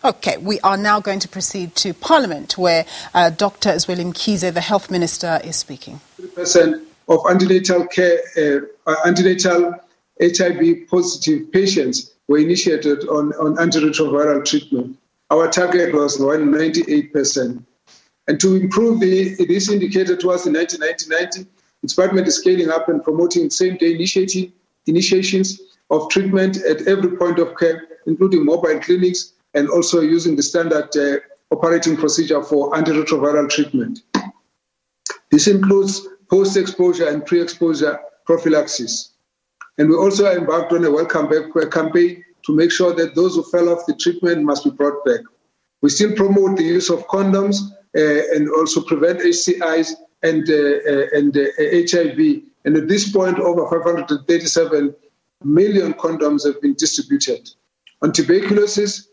Okay, we are now going to proceed to Parliament, where Dr. Zweli Mkhize, the Health Minister, is speaking. 3% of antenatal care, antenatal HIV-positive patients were initiated on antiretroviral treatment. Our target was 98%. And to improve this indicator towards the 1990, the department is scaling up and promoting same-day initiations of treatment at every point of care, including mobile clinics, and also using the standard operating procedure for antiretroviral treatment. This includes post-exposure and pre-exposure prophylaxis. And we also embarked on a welcome back campaign to make sure that those who fell off the treatment must be brought back. We still promote the use of condoms and also prevent STIs and HIV. And at this point, over 537 million condoms have been distributed. On tuberculosis,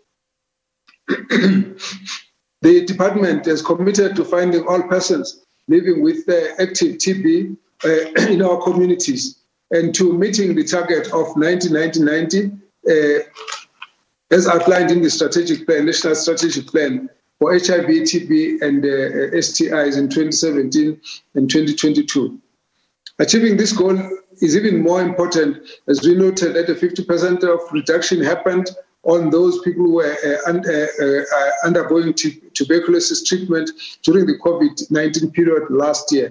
the department is committed to finding all persons living with active TB in our communities and to meeting the target of 90-90-90 as outlined in the strategic plan, national strategic plan for HIV, TB, and STIs in 2017 and 2022. Achieving this goal is even more important, as we noted that a 50% of reduction happened on those people who were undergoing tuberculosis treatment during the COVID-19 period last year.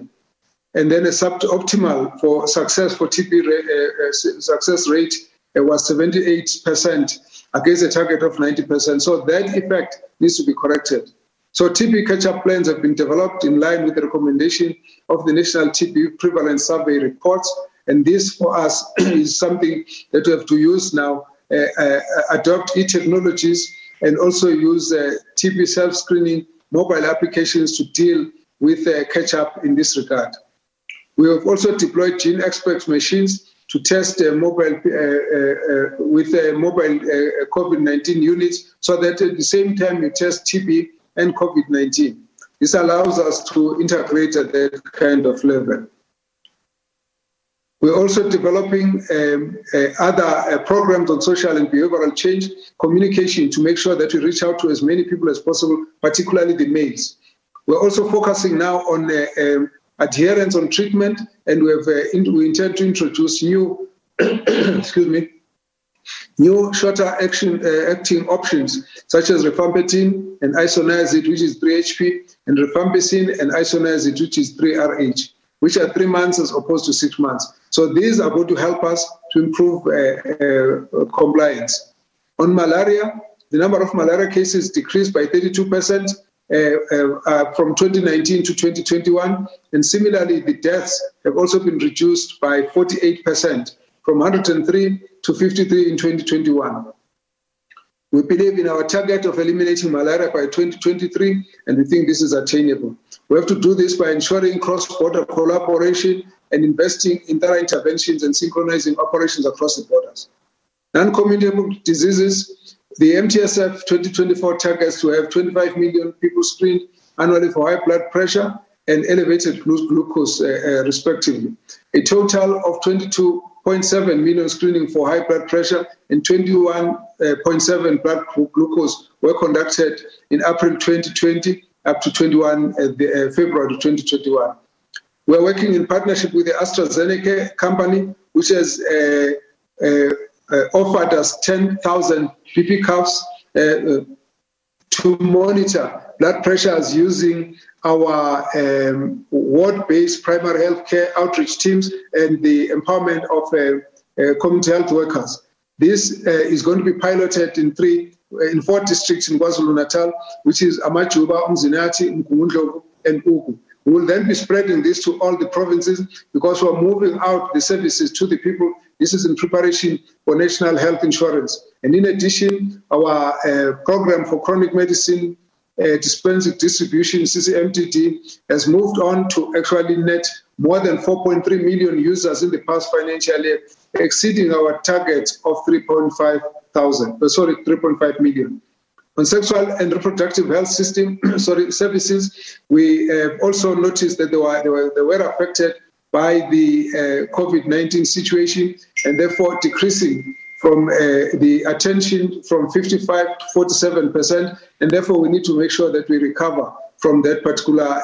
And then a suboptimal for success for TB success rate was 78% against a target of 90%. So that effect needs to be corrected. So TB catch-up plans have been developed in line with the recommendation of the National TB Prevalence Survey reports. And this for us is something that we have to use now, adopt e-technologies and also use TB self-screening mobile applications to deal with catch-up in this regard. We have also deployed gene expert machines to test mobile COVID-19 units so that at the same time you test TB and COVID-19. This allows us to integrate at that kind of level. We're also developing other programs on social and behavioral change communication to make sure that we reach out to as many people as possible, particularly the males. We're also focusing now on adherence on treatment, and we intend to introduce new, new shorter acting options such as rifampicin and isoniazid, which is 3-HP, and rifampicin and isoniazid, which is 3-RH, which are 3 months as opposed to 6 months. So these are going to help us to improve compliance. On malaria, the number of malaria cases decreased by 32% from 2019 to 2021. And similarly, the deaths have also been reduced by 48% from 103 to 53 in 2021. We believe in our target of eliminating malaria by 2023, and we think this is attainable. We have to do this by ensuring cross-border collaboration and investing in thorough interventions and synchronizing operations across the borders. Non-communicable diseases, the MTSF 2024 targets to have 25 million people screened annually for high blood pressure and elevated glucose, respectively. A total of 22.7 million screening for high blood pressure and 21.7 blood glucose were conducted in April 2020 up to February 2021. We're working in partnership with the AstraZeneca company, which has offered us 10,000 PP cuffs to monitor blood pressures using our ward-based primary health care outreach teams and the empowerment of community health workers. This is going to be piloted in 4 districts in KwaZulu-Natal, which is Amajuba, Umzinati, Mkumundlovu, and Ugu. We will then be spreading this to all the provinces because we're moving out the services to the people. This is in preparation for national health insurance. And in addition, our program for chronic medicine dispensing distribution, CCMDD, has moved on to actually net more than 4.3 million users in the past financial year, exceeding our target of 3.5 million. On sexual and reproductive health services, we have also noticed that they were affected by the COVID-19 situation and therefore decreasing from the attention from 55 to 47%, and therefore we need to make sure that we recover from that particular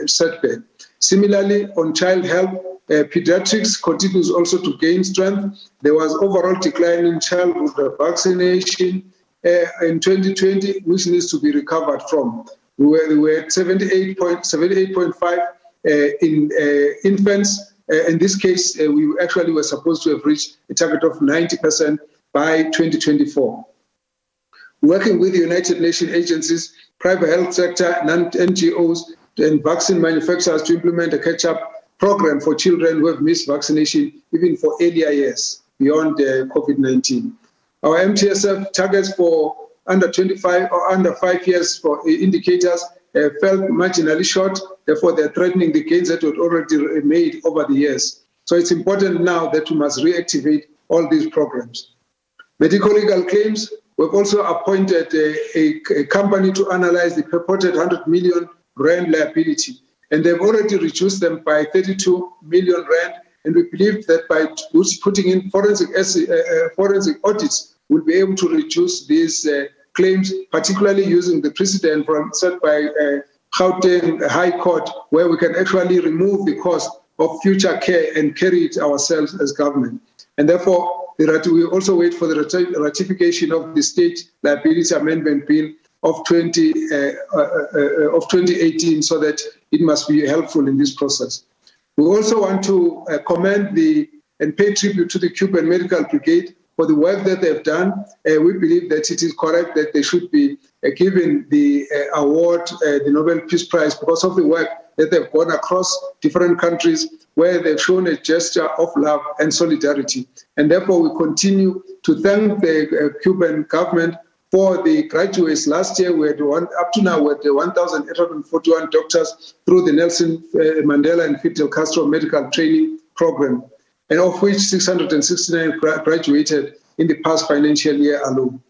setback. Similarly, on child health, pediatrics continues also to gain strength. There was overall decline in childhood vaccination in 2020, which needs to be recovered from. We were at 78.5 in infants. In this case, we actually were supposed to have reached a target of 90% by 2024. Working with the United Nations agencies, private health sector, NGOs, and vaccine manufacturers to implement a catch-up program for children who have missed vaccination, even for earlier years, beyond COVID-19. Our MTSF targets for under 25 or under 5 years for indicators fell marginally short. Therefore, they're threatening the gains that were already made over the years. So it's important now that we must reactivate all these programs. Medical legal claims, we've also appointed a company to analyze the purported 100 million rand liability. And they've already reduced them by 32 million rand. And we believe that by putting in forensic audits, we'll be able to reduce these claims, particularly using the precedent set by Gauteng High Court, where we can actually remove the cost of future care and carry it ourselves as government. And therefore, we also wait for the ratification of the State Liability Amendment Bill of 2018, so that it must be helpful in this process. We also want to commend and pay tribute to the Cuban Medical Brigade for the work that they've done. We believe that it is correct that they should be given the award, the Nobel Peace Prize, because of the work that they've gone across different countries where they've shown a gesture of love and solidarity. And therefore, we continue to thank the Cuban government for the graduates. Last year, we had up to now, we had 1,841 doctors through the Nelson Mandela and Fidel Castro Medical Training Program, and of which 669 graduated in the past financial year alone.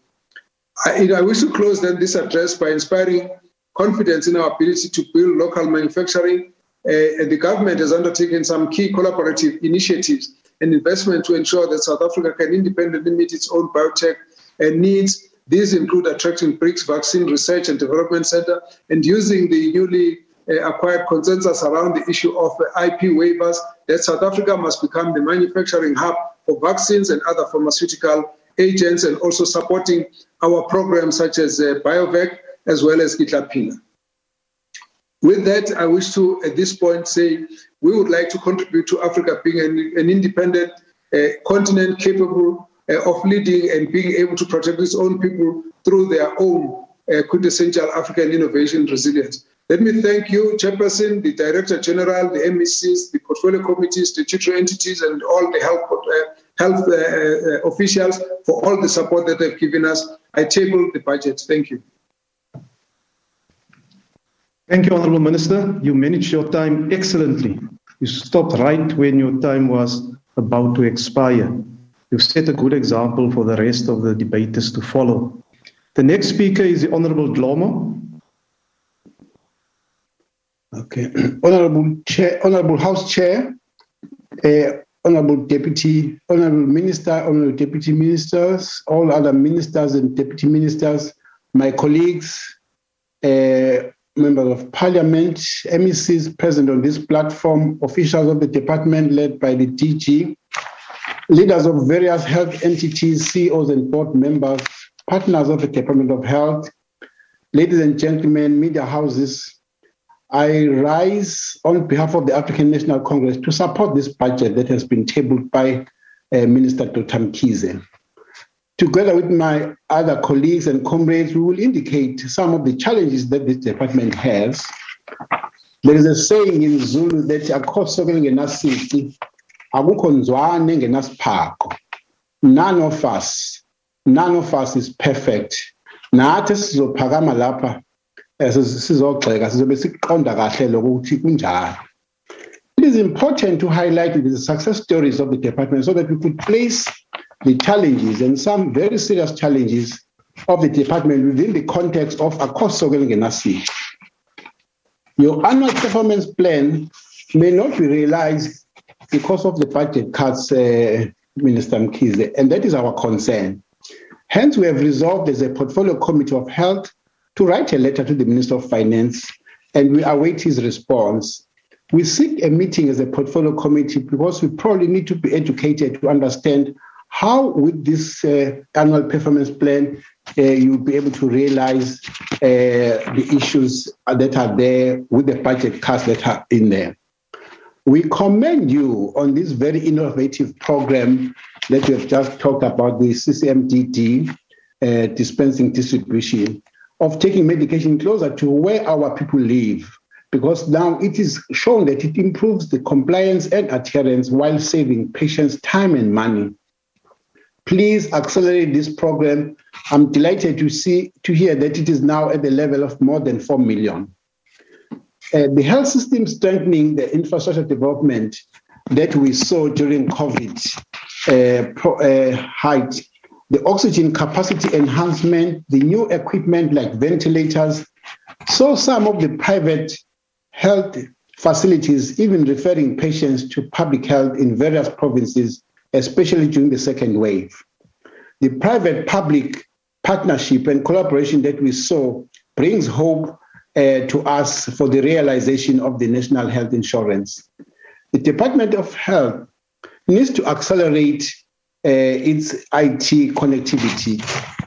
I wish to close then this address by inspiring confidence in our ability to build local manufacturing. The government has undertaken some key collaborative initiatives and investment to ensure that South Africa can independently meet its own biotech needs. These include attracting BRICS Vaccine Research and Development Center and using the newly acquired consensus around the issue of IP waivers, that South Africa must become the manufacturing hub for vaccines and other pharmaceutical agents, and also supporting our programs such as BioVac as well as Gitlapina. With that, I wish to, at this point, say we would like to contribute to Africa being an independent continent capable of leading and being able to protect its own people through their own quintessential African innovation resilience. Let me thank you, Chairperson, the Director General, the MECs, the portfolio committees, statutory entities, and all the health officials for all the support that they've given us. I table the budget. Thank you. Thank you, Honourable Minister. You managed your time excellently. You stopped right when your time was about to expire. You've set a good example for the rest of the debaters to follow. The next speaker is the Honourable Dlomo. Okay. Honourable Chair, Honourable House Chair, Honourable Deputy, Honourable Minister, Honourable Deputy Ministers, all other ministers and deputy ministers, my colleagues, members of Parliament, MECs present on this platform, officials of the department led by the DG, leaders of various health entities, CEOs and board members, partners of the Department of Health, ladies and gentlemen, media houses, I rise on behalf of the African National Congress to support this budget that has been tabled by Minister Dr. Mkhize. Together with my other colleagues and comrades, we will indicate some of the challenges that this department has. There is a saying in Zulu that akhosoke ngenasisi, akukho nzwane ngenasiphako. None of us is perfect. Nathi sizophakama lapha sizogxeka sizobe siqonda kahle lokuthi kunjani. It is important to highlight the success stories of the department so that we could place the challenges and some very serious challenges of the department within the context of akhosoke ngenasisi. Your annual performance plan may not be realized because of the budget cuts Minister Mkhize, and that is our concern. Hence, we have resolved as a portfolio committee of health to write a letter to the Minister of Finance, and we await his response. We seek a meeting as a portfolio committee because we probably need to be educated to understand how with this annual performance plan you'll be able to realize the issues that are there with the budget cuts that are in there. We commend you on this very innovative program that we have just talked about, the CCMDD dispensing distribution, of taking medication closer to where our people live, because now it is shown that it improves the compliance and adherence while saving patients time and money. Please accelerate this program. I'm delighted to hear that it is now at the level of more than 4 million. The health system strengthening the infrastructure development that we saw during COVID height, the oxygen capacity enhancement, the new equipment like ventilators. So some of the private health facilities even referring patients to public health in various provinces, especially during the second wave. The private-public partnership and collaboration that we saw brings hope to us for the realization of the national health insurance. The Department of Health needs to accelerate its IT connectivity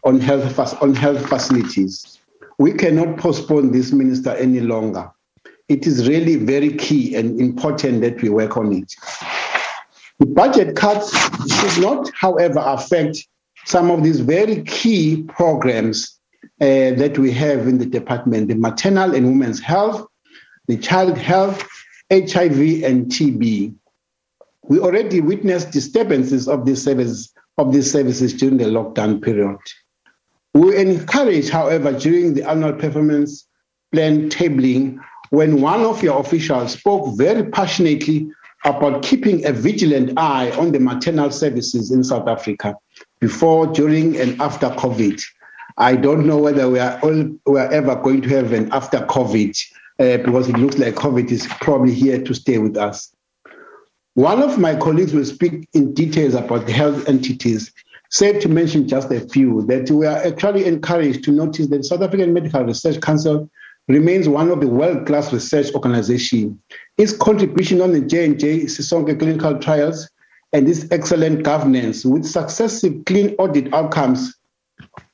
on health facilities. We cannot postpone this, Minister, any longer. It is really very key and important that we work on it. The budget cuts should not, however, affect some of these very key programs that we have in the department: the maternal and women's health, the child health, HIV and TB. We already witnessed disturbances of these services during the lockdown period. We encourage, however, during the annual performance plan tabling, when one of your officials spoke very passionately about keeping a vigilant eye on the maternal services in South Africa before, during, and after COVID. I don't know whether we are ever going to have an after COVID because it looks like COVID is probably here to stay with us. One of my colleagues will speak in details about the health entities. Safe to mention just a few, that we are actually encouraged to notice that South African Medical Research Council remains one of the world-class research organizations. Its contribution on the J&J Sisonke clinical trials and its excellent governance with successive clean audit outcomes,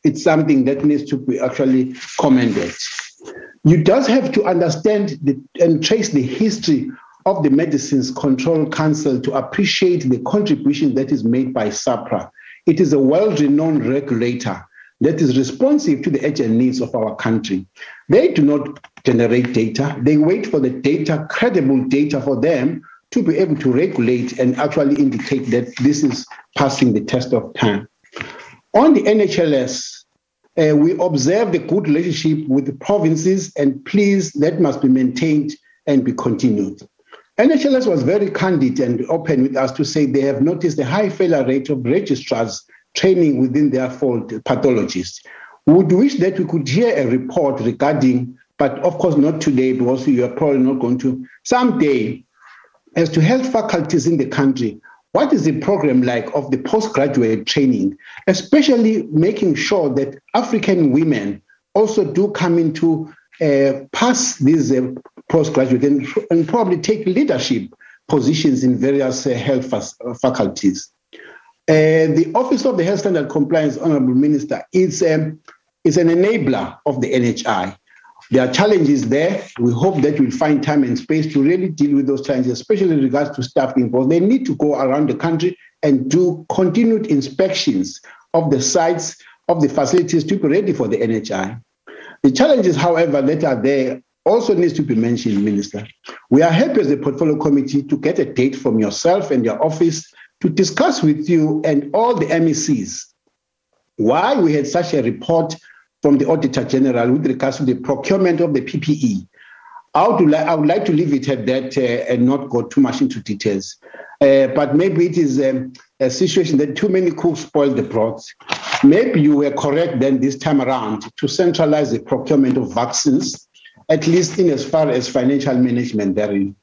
it's something that needs to be actually commended. You just have to understand and trace the history of the Medicines Control Council to appreciate the contribution that is made by SAPRA. It is a well-renowned regulator that is responsive to the urgent needs of our country. They do not generate data. They wait for the data, credible data for them to be able to regulate and actually indicate that this is passing the test of time. On the NHLS, we observe the good relationship with the provinces, and please, that must be maintained and be continued. NHLS was very candid and open with us to say they have noticed a high failure rate of registrars training within their field pathologists. We would wish that we could hear a report regarding, but of course not today because you are probably not going to, someday, as to health faculties in the country, what is the program like of the postgraduate training, especially making sure that African women also do come into pass these postgraduate and probably take leadership positions in various health faculties. The Office of the Health Standard Compliance, Honourable Minister, is an enabler of the NHI. There are challenges there. We hope that we'll find time and space to really deal with those challenges, especially in regards to staffing, because they need to go around the country and do continued inspections of the sites, of the facilities to be ready for the NHI. The challenges, however, that are there also needs to be mentioned, Minister. We are happy as a portfolio committee to get a date from yourself and your office to discuss with you and all the MECs why we had such a report from the Auditor General with regards to the procurement of the PPE. I would like to leave it at that and not go too much into details. But maybe it is a situation that too many cooks spoil the broth. Maybe you were correct then this time around to centralize the procurement of vaccines, at least in as far as financial management therein.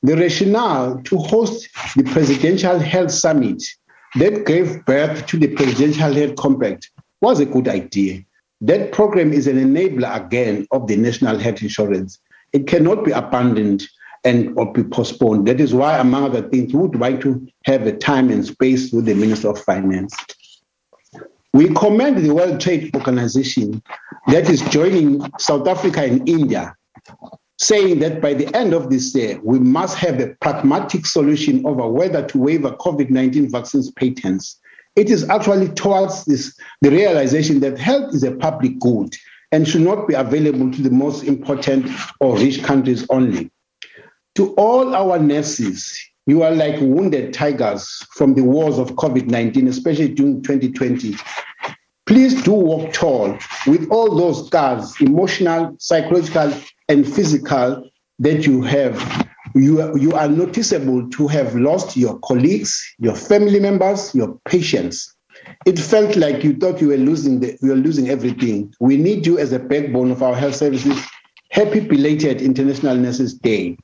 The rationale to host the Presidential Health Summit that gave birth to the Presidential Health Compact was a good idea. That program is an enabler again of the national health insurance. It cannot be abandoned or be postponed. That is why, among other things, we would like to have a time and space with the Minister of Finance. We commend the World Trade Organization that is joining South Africa and India, saying that by the end of this year, we must have a pragmatic solution over whether to waive COVID-19 vaccines patents. It is actually towards the realization that health is a public good and should not be available to the most important or rich countries only. To all our nurses, you are like wounded tigers from the wars of COVID-19, especially during 2020. Please do walk tall with all those scars, emotional, psychological, and physical, that you have. You are noticeable to have lost your colleagues, your family members, your patients. It felt like you thought you were losing everything. We need you as a backbone of our health services. Happy belated International Nurses Day.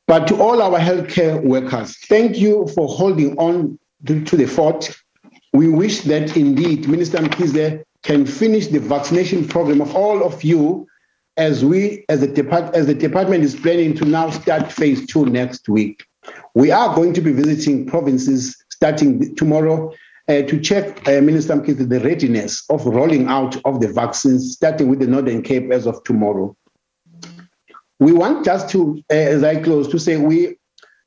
But to all our healthcare workers, thank you for holding on to the fort. We wish that indeed Minister Mkhize can finish the vaccination program of all of you, as the department is planning to now start phase 2 next week. We are going to be visiting provinces starting tomorrow to check, Minister Mkhize, the readiness of rolling out of the vaccines, starting with the Northern Cape as of tomorrow. We want just to, as I close, to say we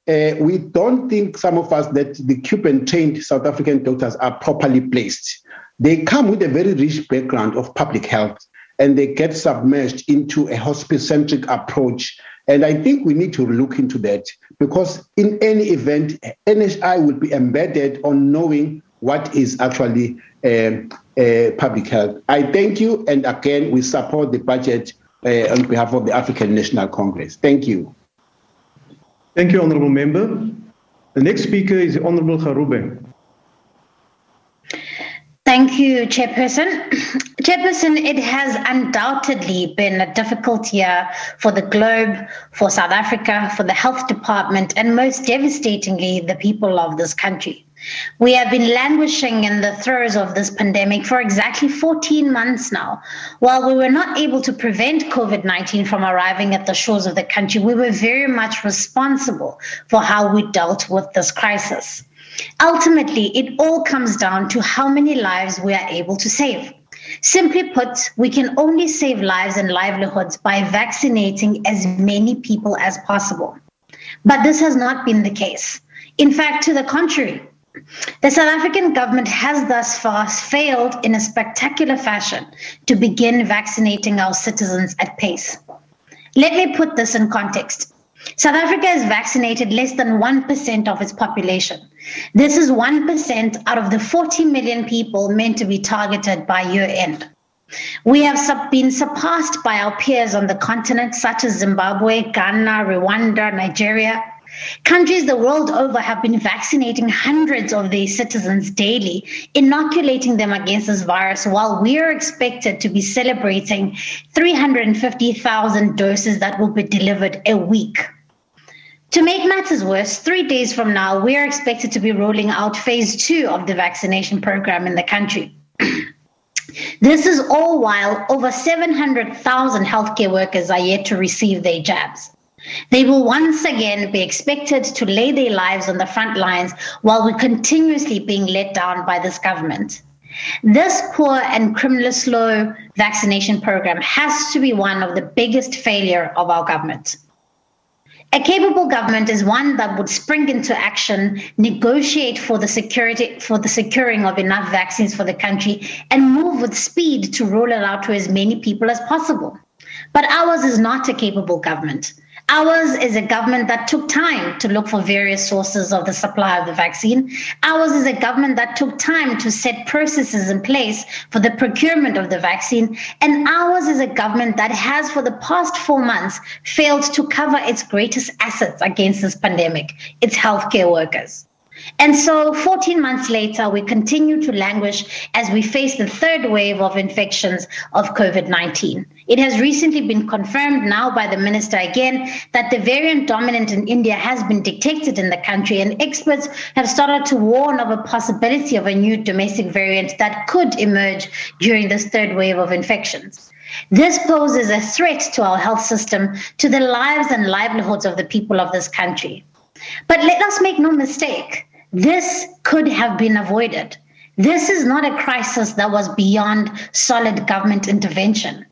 don't think, some of us, that the Cuban-trained South African doctors are properly placed. They come with a very rich background of public health, and they get submerged into a hospital-centric approach. And I think we need to look into that, because in any event, NHI will be embedded on knowing what is actually public health. I thank you, and again, we support the budget on behalf of the African National Congress. Thank you. Thank you, Honourable Member. The next speaker is Honourable Garube. Thank you, Chairperson. Chairperson, it has undoubtedly been a difficult year for the globe, for South Africa, for the health department, and most devastatingly, the people of this country. We have been languishing in the throes of this pandemic for exactly 14 months now. While we were not able to prevent COVID-19 from arriving at the shores of the country, we were very much responsible for how we dealt with this crisis. Ultimately, it all comes down to how many lives we are able to save. Simply put, we can only save lives and livelihoods by vaccinating as many people as possible. But this has not been the case. In fact, to the contrary, the South African government has thus far failed in a spectacular fashion to begin vaccinating our citizens at pace. Let me put this in context. South Africa has vaccinated less than 1% of its population. This is 1% out of the 40 million people meant to be targeted by year end. We have been surpassed by our peers on the continent, such as Zimbabwe, Ghana, Rwanda, Nigeria. Countries the world over have been vaccinating hundreds of their citizens daily, inoculating them against this virus, while we are expected to be celebrating 350,000 doses that will be delivered a week. To make matters worse, 3 days from now, we are expected to be rolling out phase 2 of the vaccination program in the country. This is all while over 700,000 healthcare workers are yet to receive their jabs. They will once again be expected to lay their lives on the front lines while we're continuously being let down by this government. This poor and criminally slow vaccination program has to be one of the biggest failures of our government. A capable government is one that would spring into action, negotiate for the securing of enough vaccines for the country, and move with speed to roll it out to as many people as possible. But ours is not a capable government. Ours is a government that took time to look for various sources of the supply of the vaccine. Ours is a government that took time to set processes in place for the procurement of the vaccine. And ours is a government that has, for the past 4 months, failed to cover its greatest assets against this pandemic, its healthcare workers. And so 14 months later, we continue to languish as we face the third wave of infections of COVID-19. It has recently been confirmed now by the minister again that the variant dominant in India has been detected in the country, and experts have started to warn of a possibility of a new domestic variant that could emerge during this third wave of infections. This poses a threat to our health system, to the lives and livelihoods of the people of this country. But let us make no mistake, this could have been avoided. This is not a crisis that was beyond solid government intervention.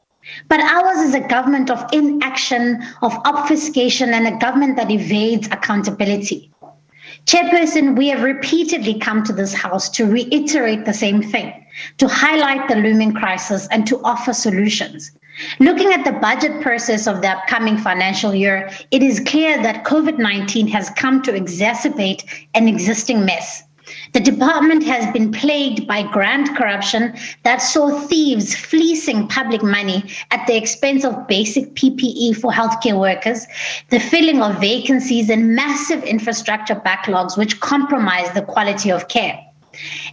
But ours is a government of inaction, of obfuscation, and a government that evades accountability. Chairperson, we have repeatedly come to this House to reiterate the same thing, to highlight the looming crisis and to offer solutions. Looking at the budget process of the upcoming financial year, it is clear that COVID-19 has come to exacerbate an existing mess. The department has been plagued by grant corruption that saw thieves fleecing public money at the expense of basic PPE for healthcare workers, the filling of vacancies, and massive infrastructure backlogs which compromise the quality of care.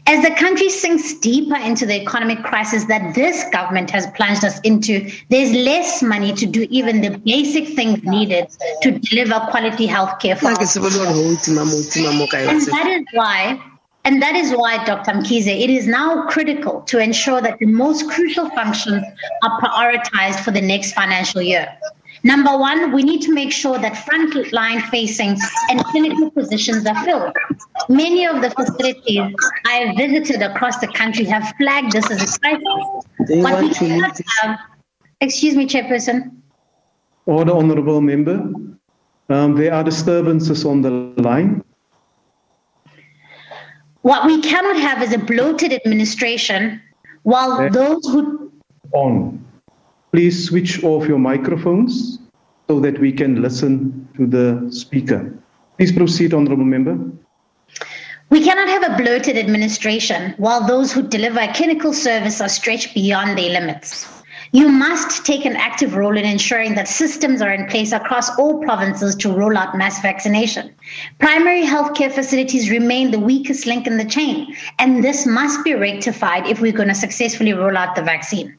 As the country sinks deeper into the economic crisis that this government has plunged us into, there's less money to do even the basic things needed to deliver quality health care for us. And that is why, Dr. Mkhize, it is now critical to ensure that the most crucial functions are prioritized for the next financial year. Number one, we need to make sure that frontline facing and clinical positions are filled. Many of the facilities I have visited across the country have flagged this as a crisis. But we cannot have, excuse me, Chairperson. Order, Honourable Member. There are disturbances on the line. What we cannot have is a bloated administration while those who... Please switch off your microphones so that we can listen to the speaker. Please proceed, Honourable Member. We cannot have a bloated administration while those who deliver clinical service are stretched beyond their limits. You must take an active role in ensuring that systems are in place across all provinces to roll out mass vaccination. Primary healthcare facilities remain the weakest link in the chain, and this must be rectified if we're going to successfully roll out the vaccine.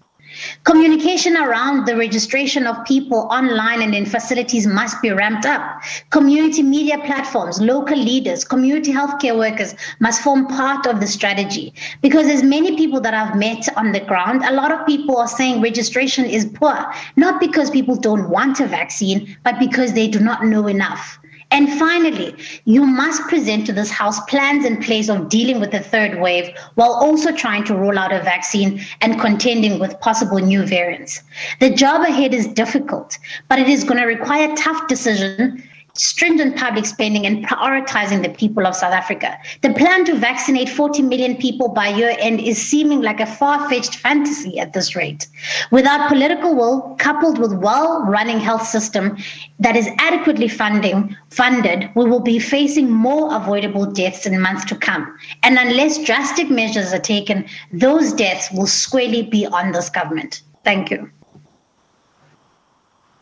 Communication around the registration of people online and in facilities must be ramped up. Community media platforms, local leaders, community healthcare workers must form part of the strategy, because as many people that I've met on the ground, a lot of people are saying registration is poor, not because people don't want a vaccine, but because they do not know enough. And finally, you must present to this House plans in place of dealing with the third wave while also trying to roll out a vaccine and contending with possible new variants. The job ahead is difficult, but it is going to require tough decisions, stringent public spending, and prioritizing the people of South Africa. The plan to vaccinate 40 million people by year end is seeming like a far-fetched fantasy at this rate. Without political will, coupled with well-running health system that is adequately funded, we will be facing more avoidable deaths in months to come. And unless drastic measures are taken, those deaths will squarely be on this government. Thank you.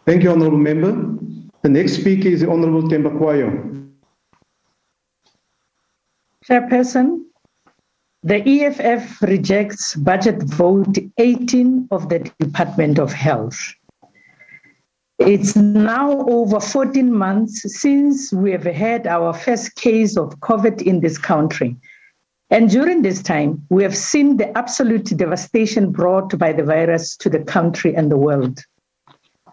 Thank you, Honourable Member. The next speaker is the Honourable Tembakwayo. Chairperson, the EFF rejects budget vote 18 of the Department of Health. It's now over 14 months since we have had our first case of COVID in this country. And during this time, we have seen the absolute devastation brought by the virus to the country and the world.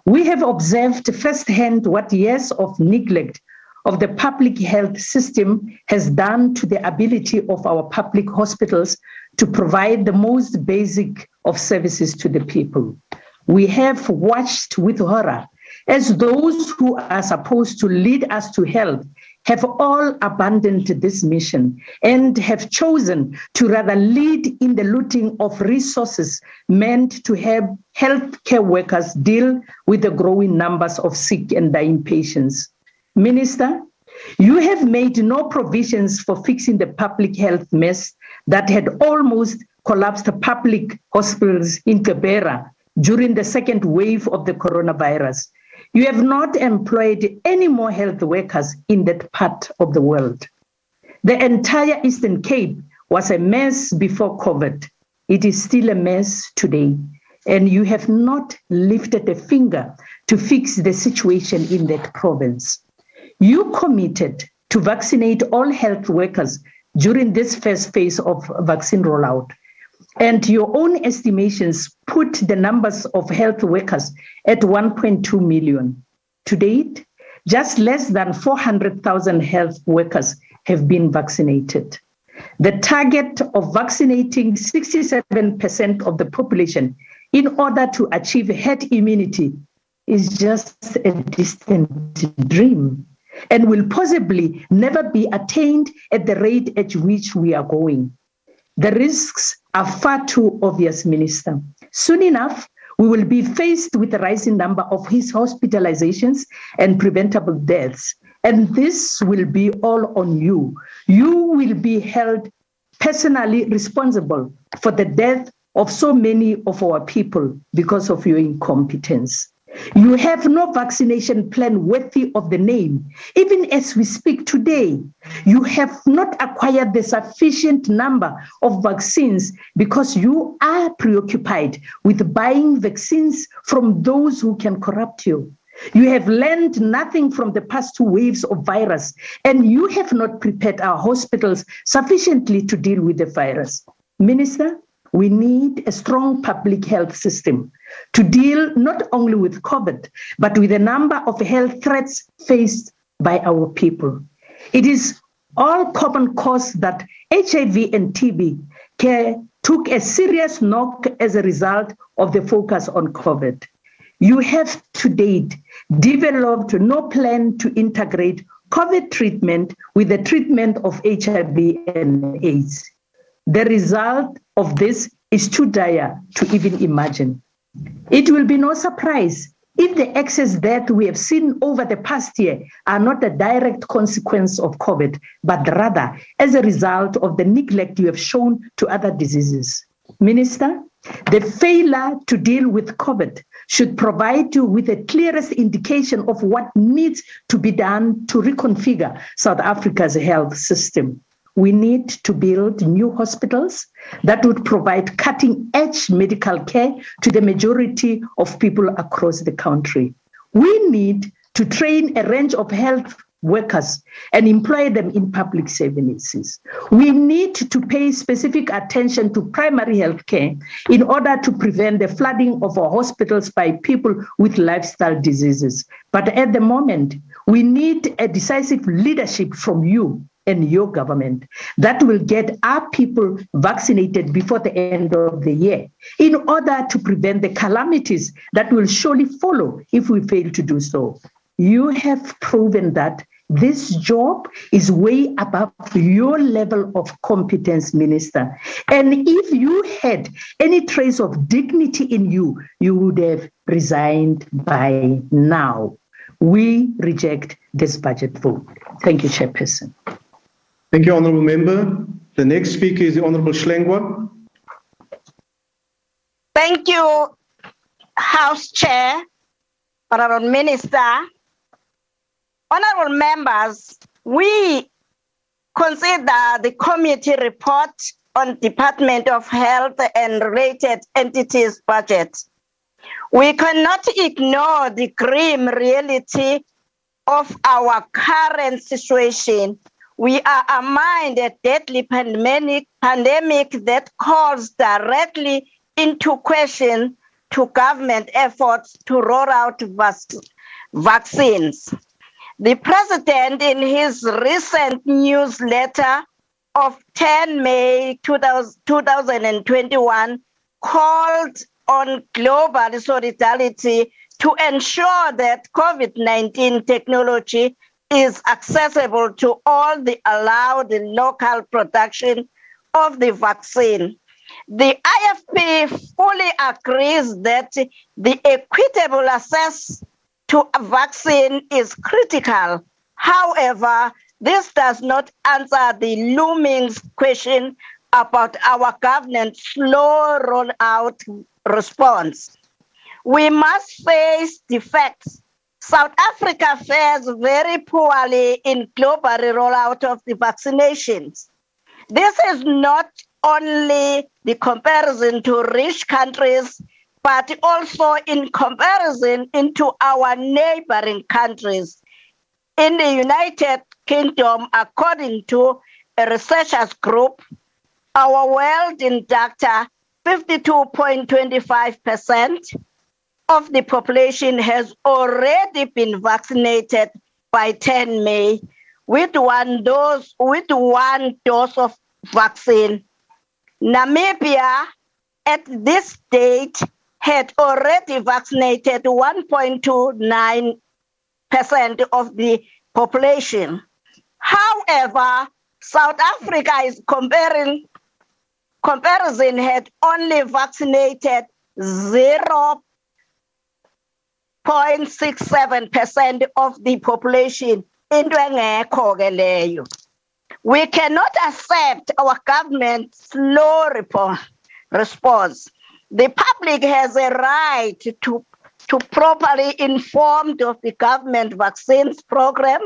We have observed firsthand what years of neglect of the public health system has done to the ability of our public hospitals to provide the most basic of services to the people. We have watched with horror as those who are supposed to lead us to health have all abandoned this mission and have chosen to rather lead in the looting of resources meant to help healthcare workers deal with the growing numbers of sick and dying patients. Minister, you have made no provisions for fixing the public health mess that had almost collapsed public hospitals in Kibera during the second wave of the coronavirus. You have not employed any more health workers in that part of the world. The entire Eastern Cape was a mess before COVID. It is still a mess today. And you have not lifted a finger to fix the situation in that province. You committed to vaccinate all health workers during this first phase of vaccine rollout. And your own estimations put the numbers of health workers at 1.2 million. To date, just less than 400,000 health workers have been vaccinated. The target of vaccinating 67% of the population in order to achieve herd immunity is just a distant dream and will possibly never be attained at the rate at which we are going. The risks are far too obvious, Minister. Soon enough, we will be faced with a rising number of his hospitalizations and preventable deaths. And this will be all on you. You will be held personally responsible for the death of so many of our people because of your incompetence. You have no vaccination plan worthy of the name. Even as we speak today, you have not acquired the sufficient number of vaccines because you are preoccupied with buying vaccines from those who can corrupt you. You have learned nothing from the past two waves of virus, and you have not prepared our hospitals sufficiently to deal with the virus. Minister, we need a strong public health system to deal not only with COVID, but with a number of health threats faced by our people. It is all common cause that HIV and TB care took a serious knock as a result of the focus on COVID. You have to date developed no plan to integrate COVID treatment with the treatment of HIV and AIDS. The result of this is too dire to even imagine. It will be no surprise if the excess death we have seen over the past year are not a direct consequence of COVID, but rather as a result of the neglect you have shown to other diseases. Minister, the failure to deal with COVID should provide you with the clearest indication of what needs to be done to reconfigure South Africa's health system. We need to build new hospitals that would provide cutting-edge medical care to the majority of people across the country. We need to train a range of health workers and employ them in public services. We need to pay specific attention to primary health care in order to prevent the flooding of our hospitals by people with lifestyle diseases. But at the moment, we need a decisive leadership from you and your government that will get our people vaccinated before the end of the year in order to prevent the calamities that will surely follow if we fail to do so. You have proven that this job is way above your level of competence, Minister. And if you had any trace of dignity in you, you would have resigned by now. We reject this budget vote. Thank you, Chairperson. Thank you, Honourable Member. The next speaker is the Honourable Schlengwa. Thank you, House Chair, Honourable Minister. Honourable members, we consider the committee report on Department of Health and related entities budget. We cannot ignore the grim reality of our current situation. We are amid a deadly pandemic that calls directly into question to government efforts to roll out vaccines. The President, in his recent newsletter of 10 May 2021, called on global solidarity to ensure that COVID-19 technology is accessible to all the allowed local production of the vaccine. The IFP fully agrees that the equitable access to a vaccine is critical. However, this does not answer the looming question about our government's slow rollout response. We must face the facts South Africa fares very poorly in global rollout of the vaccinations. This is not only the comparison to rich countries, but also in comparison into our neighboring countries. In the United Kingdom, according to a researchers group, our world inductor, 52.25% of the population has already been vaccinated by 10 May with one dose of vaccine. Namibia, at this date, had already vaccinated 1.29% of the population. However, South Africa is comparison had only vaccinated 0.67% of the population. We cannot accept our government's slow response. The public has a right to properly informed of the government vaccines program,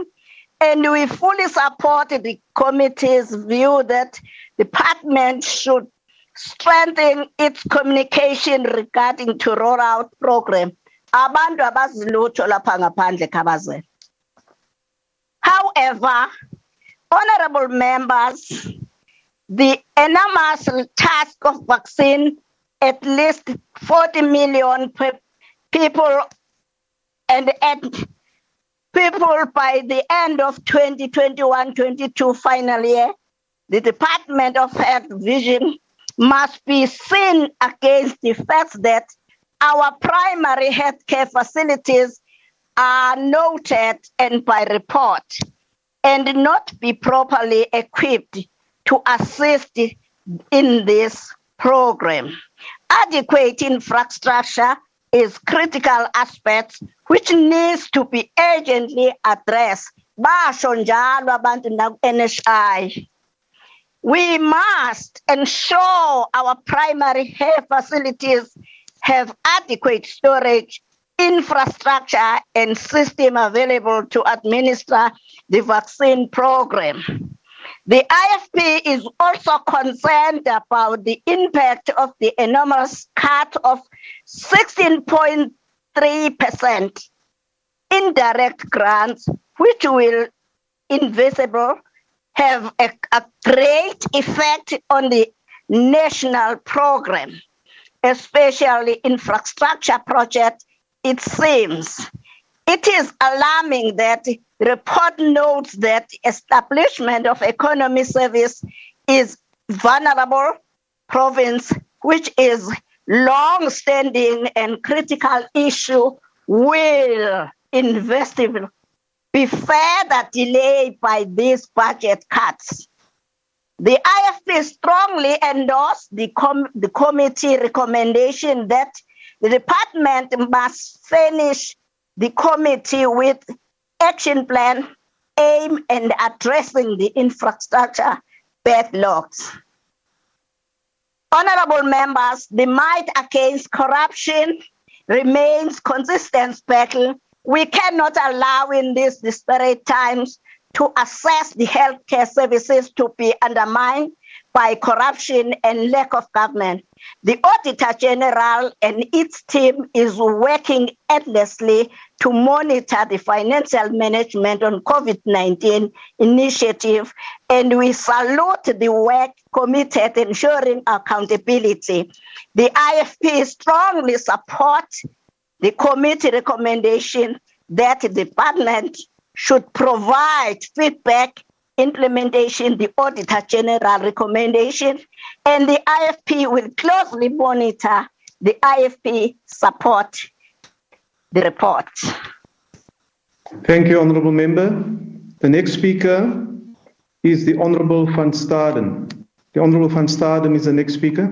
and we fully support the committee's view that the department should strengthen its communication regarding to rollout program. However, honorable members, the enormous task of vaccine at least 40 million people and people by the end of 2021-22 final year, the Department of Health vision must be seen against the fact that our primary healthcare facilities are noted and by report and not be properly equipped to assist in this program. Adequate infrastructure is critical aspect which needs to be urgently addressed. We must ensure our primary health facilities have adequate storage, infrastructure, and system available to administer the vaccine program. The IFP is also concerned about the impact of the enormous cut of 16.3% indirect grants, which will invisible have a great effect on the national program, especially infrastructure project. It seems it is alarming that the report notes that establishment of economy service is vulnerable province, which is long-standing and critical issue, will inevitably be further delayed by these budget cuts. The IFP strongly endorsed the committee recommendation that the department must furnish the committee with action plan aimed at addressing the infrastructure backlogs. Honorable members, the fight against corruption remains consistent battle. We cannot allow in these disparate times to assess the healthcare services to be undermined by corruption and lack of government. The Auditor General and its team is working endlessly to monitor the financial management on COVID-19 initiative, and we salute the work committed ensuring accountability. The IFP strongly supports the committee recommendation that the department should provide feedback implementation, the Auditor General recommendation, and the IFP will closely monitor the IFP support the report. Thank you, Honourable Member. The next speaker is the Honourable Van Staden. The Honourable Van Staden is the next speaker.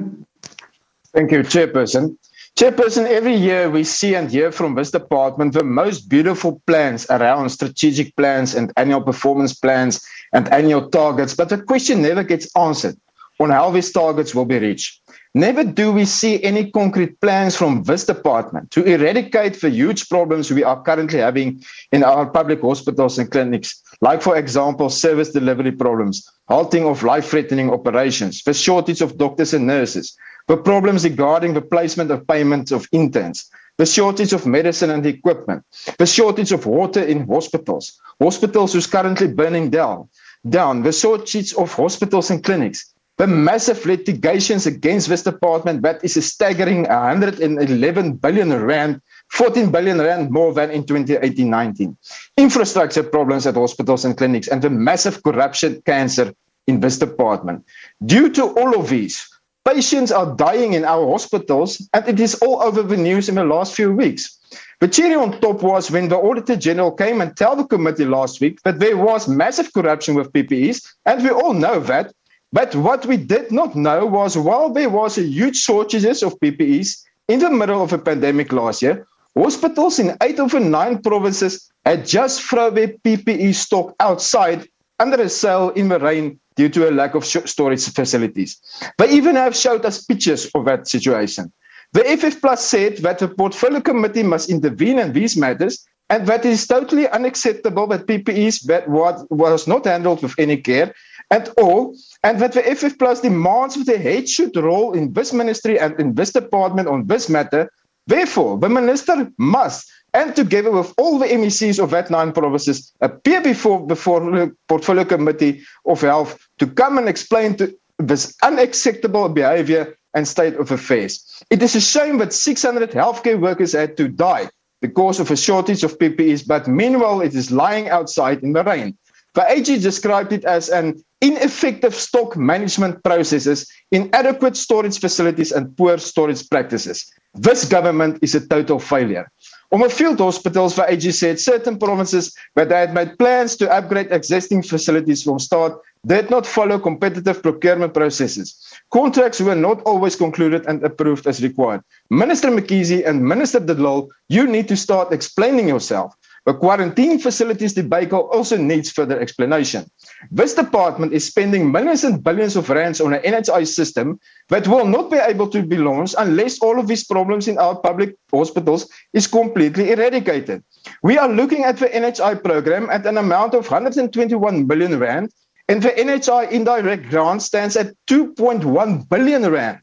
Thank you, Chairperson. Chairperson, every year we see and hear from this department the most beautiful plans around strategic plans and annual performance plans and annual targets, but the question never gets answered on how these targets will be reached. never do we see any concrete plans from this department to eradicate the huge problems we are currently having in our public hospitals and clinics, like, for example, service delivery problems, halting of life-threatening operations, the shortage of doctors and nurses, the problems regarding the placement of payments of interns, the shortage of medicine and equipment, the shortage of water in hospitals, hospitals who's currently burning down, the shortage of hospitals and clinics, the massive litigations against this department that is a staggering 111 billion rand, 14 billion rand more than in 2018-19. Infrastructure problems at hospitals and clinics, and the massive corruption cancer in this department. Due to all of these, patients are dying in our hospitals, and it is all over the news in the last few weeks. The cherry on top was when the Auditor General came and told the committee last week that there was massive corruption with PPEs, and we all know that. But what we did not know was, while there was a huge shortages of PPEs in the middle of a pandemic last year, hospitals in 8 of the 9 provinces had just thrown their PPE stock outside under a sail in the rain due to a lack of storage facilities. They even have showed us pictures of that situation. The FF Plus said that the Portfolio Committee must intervene in these matters, and that it is totally unacceptable that PPEs that was not handled with any care at all, and that the FF Plus demands that the head should roll in this ministry and in this department on this matter. Therefore, the minister must, and together with all the MECs of that 9 provinces, appear before the Portfolio Committee of Health to come and explain to this unacceptable behavior and state of affairs. It is a shame that 600 healthcare workers had to die because of a shortage of PPEs, but meanwhile it is lying outside in the rain. The AG described it as an ineffective stock management processes, inadequate storage facilities, and poor storage practices. This government is a total failure. On the field hospitals, the AG said certain provinces that they had made plans to upgrade existing facilities from start did not follow competitive procurement processes. Contracts were not always concluded and approved as required. Minister Mkhize and Minister De Lille, you need to start explaining yourself. The quarantine facilities debacle also needs further explanation. This department is spending millions and billions of rands on an NHI system that will not be able to be launched unless all of these problems in our public hospitals is completely eradicated. We are looking at the NHI program at an amount of 121 billion rand, and the NHI indirect grant stands at 2.1 billion rand.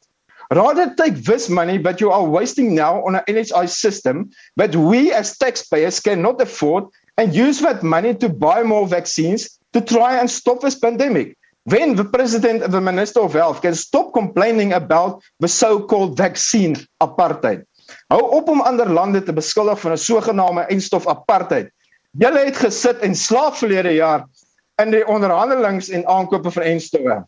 Rather take this money that you are wasting now on an NHI system that we as taxpayers cannot afford, and use that money to buy more vaccines to try and stop this pandemic. Then the President and the Minister of Health can stop complaining about the so-called vaccine apartheid. Hou op om ander lande te beskuldig van 'n sogenaamde enstof apartheid. Julle het gesit en slaap verlede jaar in die onderhandelings en aankope vir enstowwe.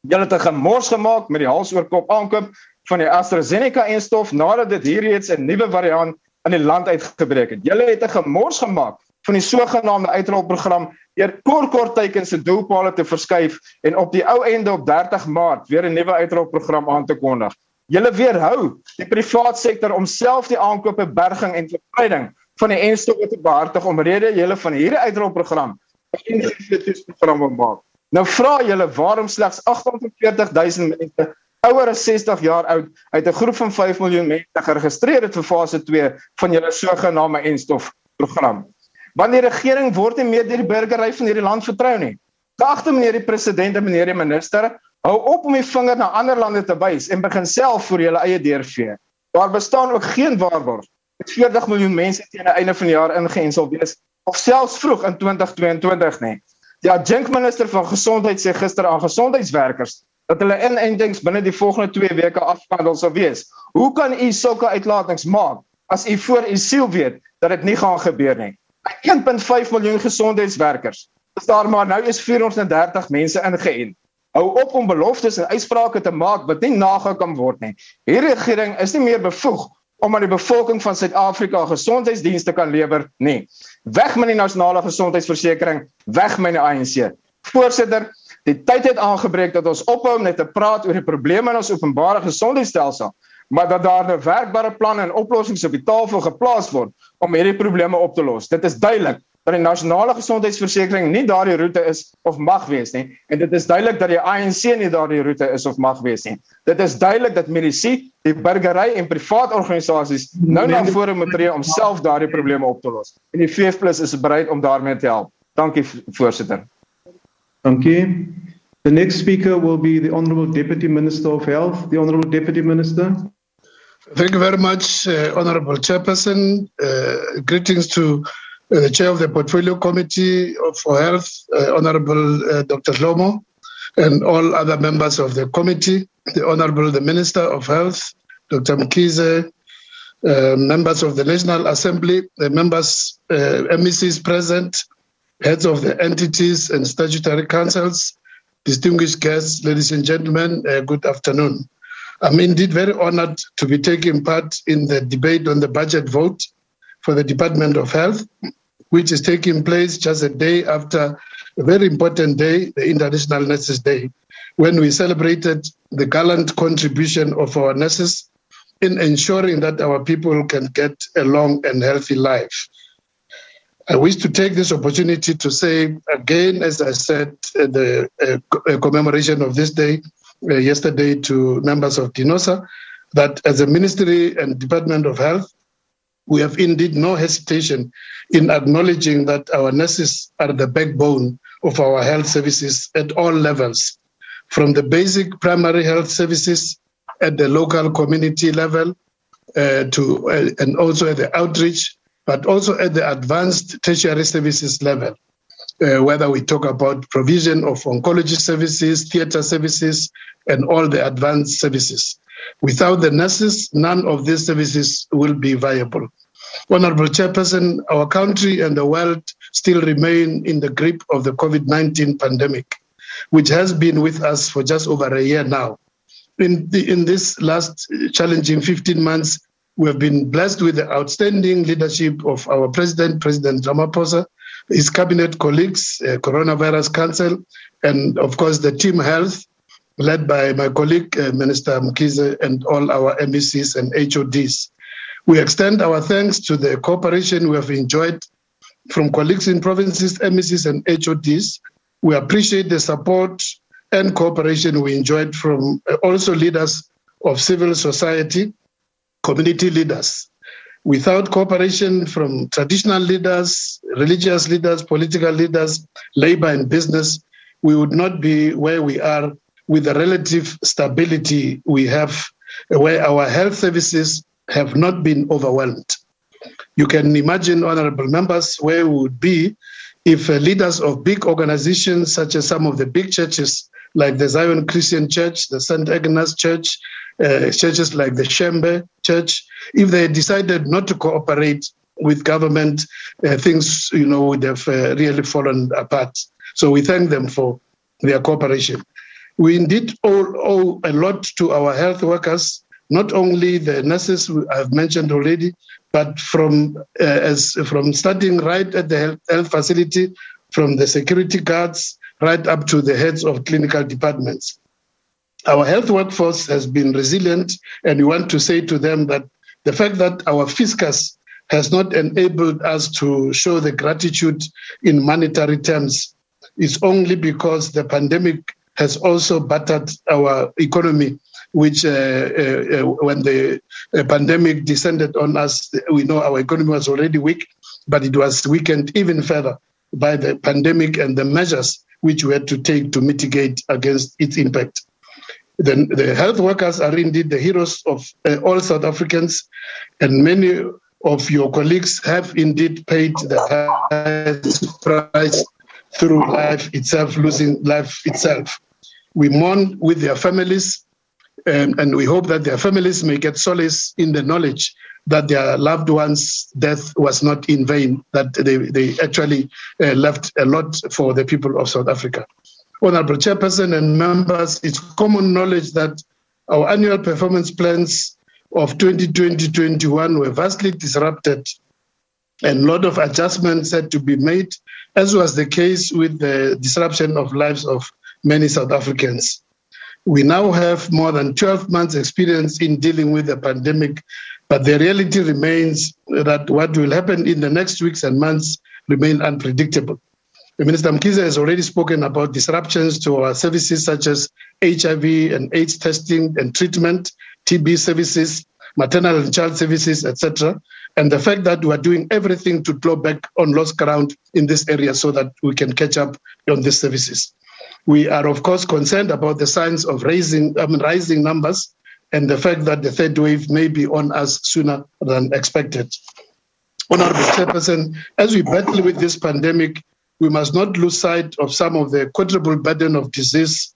Julle het 'n gemors gemaak met die hals oor kop aankoop van die AstraZeneca enstof nadat dit hier reeds 'n nuwe variant in die land uitgebreek het. Julle het 'n gemors gemaak van die sogenaamde uitrolprogram deur kort teikens se doelpale te verskuif en op die ou ende op 30 Maart weer 'n nuwe uitrolprogram aan te kondig. Julle weerhou die privaat sektor om self die aankope, berging en verspreiding van die enstowwe te behartig omrede julle van hierdie uitrolprogram 'n ingetoetsprogram wil maak. Nou vra julle waarom slegs 840,000 mense ouer as 60 jaar oud uit 'n groep van 5 miljoen mense geregistreer het vir fase 2 van julle sogenaamde enstofprogram. Want die regering word nie meer deur die burgery van hierdie land vertrou nie. Geagte meneer die president en meneer die minister, hou op om die vinger na ander lande te wys en begin self voor julle eie deur vee. Daar bestaan ook geen waarborg dat 40 miljoen mense teen die einde van die jaar ingeënt sal wees, of selfs vroeg in 2022 nie. Die adjunkminister van Gesondheid sê gister aan gesondheidswerkers dat hulle inentings binne die volgende 2 weke afgehandel sal wees. Hoe kan u sulke uitlatings maak as u voor u siel weet dat dit nie gaan gebeur nie? 1.5 miljoen gesondheidswerkers is daar maar nou is 430 mense ingeënt. Hou op om beloftes en uitsprake te maak wat nie nagekom kan word nie. Hierdie regering is nie meer bevoeg om aan die bevolking van Suid-Afrika gesondheidsdienste kan lewer nie. Weg met die nasionale gesondheidsversekering, weg met die ANC. Voorsitter, die tyd het aangebreek dat ons ophou net te praat oor die probleme in ons openbare gesondheidsstelsel, maar dat daar 'n werkbare plan en oplossings op die tafel geplaas word om hierdie probleme op te los. Dit is duidelik dat die nasionale gesondheidsversekering nie daardie roete is of mag wees nie. En dit is duidelik dat die ANC nie daardie roete is of mag wees nie. Dit is duidelik dat medici, die burgery en privaat organisasies nou na vore moet tree om self daardie probleme op te los. En die VF+ is bereid om daarmee te help. Dankie, voorsitter. Dankie. The next speaker will be the Honourable Deputy Minister of Health. The Honourable Deputy Minister. Thank you very much, Honourable Chairperson. Greetings to the Chair of the Portfolio Committee for Health, Honourable Dr. Zweli, and all other members of the committee, the Minister of Health, Dr. Mkhize, members of the National Assembly, the members, MECs present, heads of the entities and statutory councils, distinguished guests, ladies and gentlemen, good afternoon. I'm indeed very honored to be taking part in the debate on the budget vote for the Department of Health, which is taking place just a day after a very important day, the International Nurses Day, when we celebrated the gallant contribution of our nurses in ensuring that our people can get a long and healthy life. I wish to take this opportunity to say again, as I said, the commemoration of this day yesterday to members of DINOSA, that as a Ministry and Department of Health, we have indeed no hesitation in acknowledging that our nurses are the backbone of our health services at all levels, from the basic primary health services at the local community level and also at the outreach, but also at the advanced tertiary services level, whether we talk about provision of oncology services, theatre services, and all the advanced services. Without the nurses, none of these services will be viable. Honourable Chairperson, our country and the world still remain in the grip of the COVID-19 pandemic, which has been with us for just over a year now. In this last challenging 15 months, we have been blessed with the outstanding leadership of our President Jama-ah, his cabinet colleagues, Coronavirus Council, and of course the team health, led by my colleague, Minister Mkhize, and all our MECs and HODs. We extend our thanks to the cooperation we have enjoyed from colleagues in provinces, MECs, and HODs. We appreciate the support and cooperation we enjoyed from also leaders of civil society, community leaders. Without cooperation from traditional leaders, religious leaders, political leaders, labor and business, we would not be where we are with the relative stability we have, where our health services have not been overwhelmed. You can imagine, honorable members, where we would be if leaders of big organizations, such as some of the big churches, like the Zion Christian Church, the St. Agnes Church, churches like the Shembe Church, if they decided not to cooperate with government, things would have really fallen apart. So we thank them for their cooperation. We indeed owe a lot to our health workers, not only the nurses I've mentioned already, but from starting right at the health facility, from the security guards, right up to the heads of clinical departments. Our health workforce has been resilient, and we want to say to them that the fact that our fiscus has not enabled us to show the gratitude in monetary terms is only because the pandemic has also battered our economy, which when the pandemic descended on us, we know our economy was already weak, but it was weakened even further by the pandemic and the measures which we had to take to mitigate against its impact. The health workers are indeed the heroes of all South Africans, and many of your colleagues have indeed paid the highest price through life itself, losing life itself. We mourn with their families, and we hope that their families may get solace in the knowledge that their loved ones' death was not in vain, that they actually left a lot for the people of South Africa. Honourable Chairperson and members, it's common knowledge that our annual performance plans of 2020-21 were vastly disrupted, and a lot of adjustments had to be made, as was the case with the disruption of lives of many South Africans. We now have more than 12 months experience in dealing with the pandemic, but the reality remains that what will happen in the next weeks and months remain unpredictable. Minister Mkhize has already spoken about disruptions to our services such as HIV and AIDS testing and treatment, TB services, maternal and child services, etc., and the fact that we are doing everything to claw back on lost ground in this area so that we can catch up on these services. We are, of course, concerned about the signs of rising numbers and the fact that the third wave may be on us sooner than expected. Honorable Chairperson, as we battle with this pandemic, we must not lose sight of some of the quadruple burden of disease,